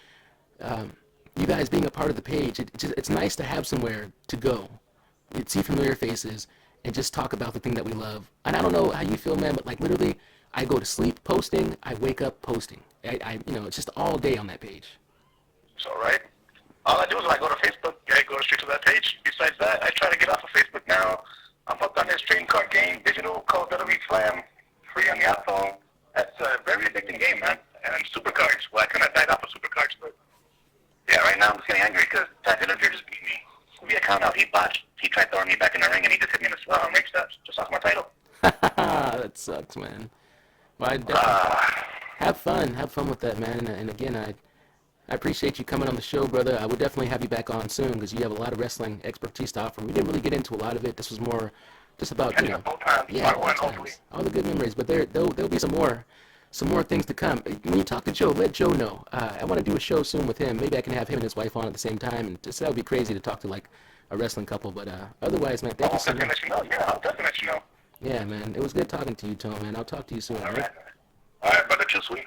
you guys being a part of the page, it's nice to have somewhere to go. You'd see familiar faces and just talk about the thing that we love. And I don't know how you feel, man, but like literally, I go to sleep posting, I wake up posting. It's just all day on that page. It's all right. All I do is when I go to Facebook, I go straight to that page. Besides that, I try to get off of Facebook now. I'm hooked on this trading card game, digital, called WWE Slam, free on the iPhone. That's a very addicting game, man. And Supercards. Well, I kind of died off of Supercards, but yeah, right now I'm just getting angry because that interview just beat me. The account out, he botched. He tried throwing me back in the ring, and he just hit me in the ring steps, just off my title. That sucks, man. Well, have fun with that, man. And again, I appreciate you coming on the show, brother. I would definitely have you back on soon because you have a lot of wrestling expertise to offer. We didn't really get into a lot of it. This was more just about all the good memories. But there'll be some more things to come. When you talk to Joe, let Joe know. I want to do a show soon with him. Maybe I can have him and his wife on at the same time. And that would be crazy to talk to like a wrestling couple. But otherwise, man, thank you so much. Yeah, I'll definitely let you know. Yeah, man. It was good talking to you, Tom, man. I'll talk to you soon. All right, brother. Too sweet.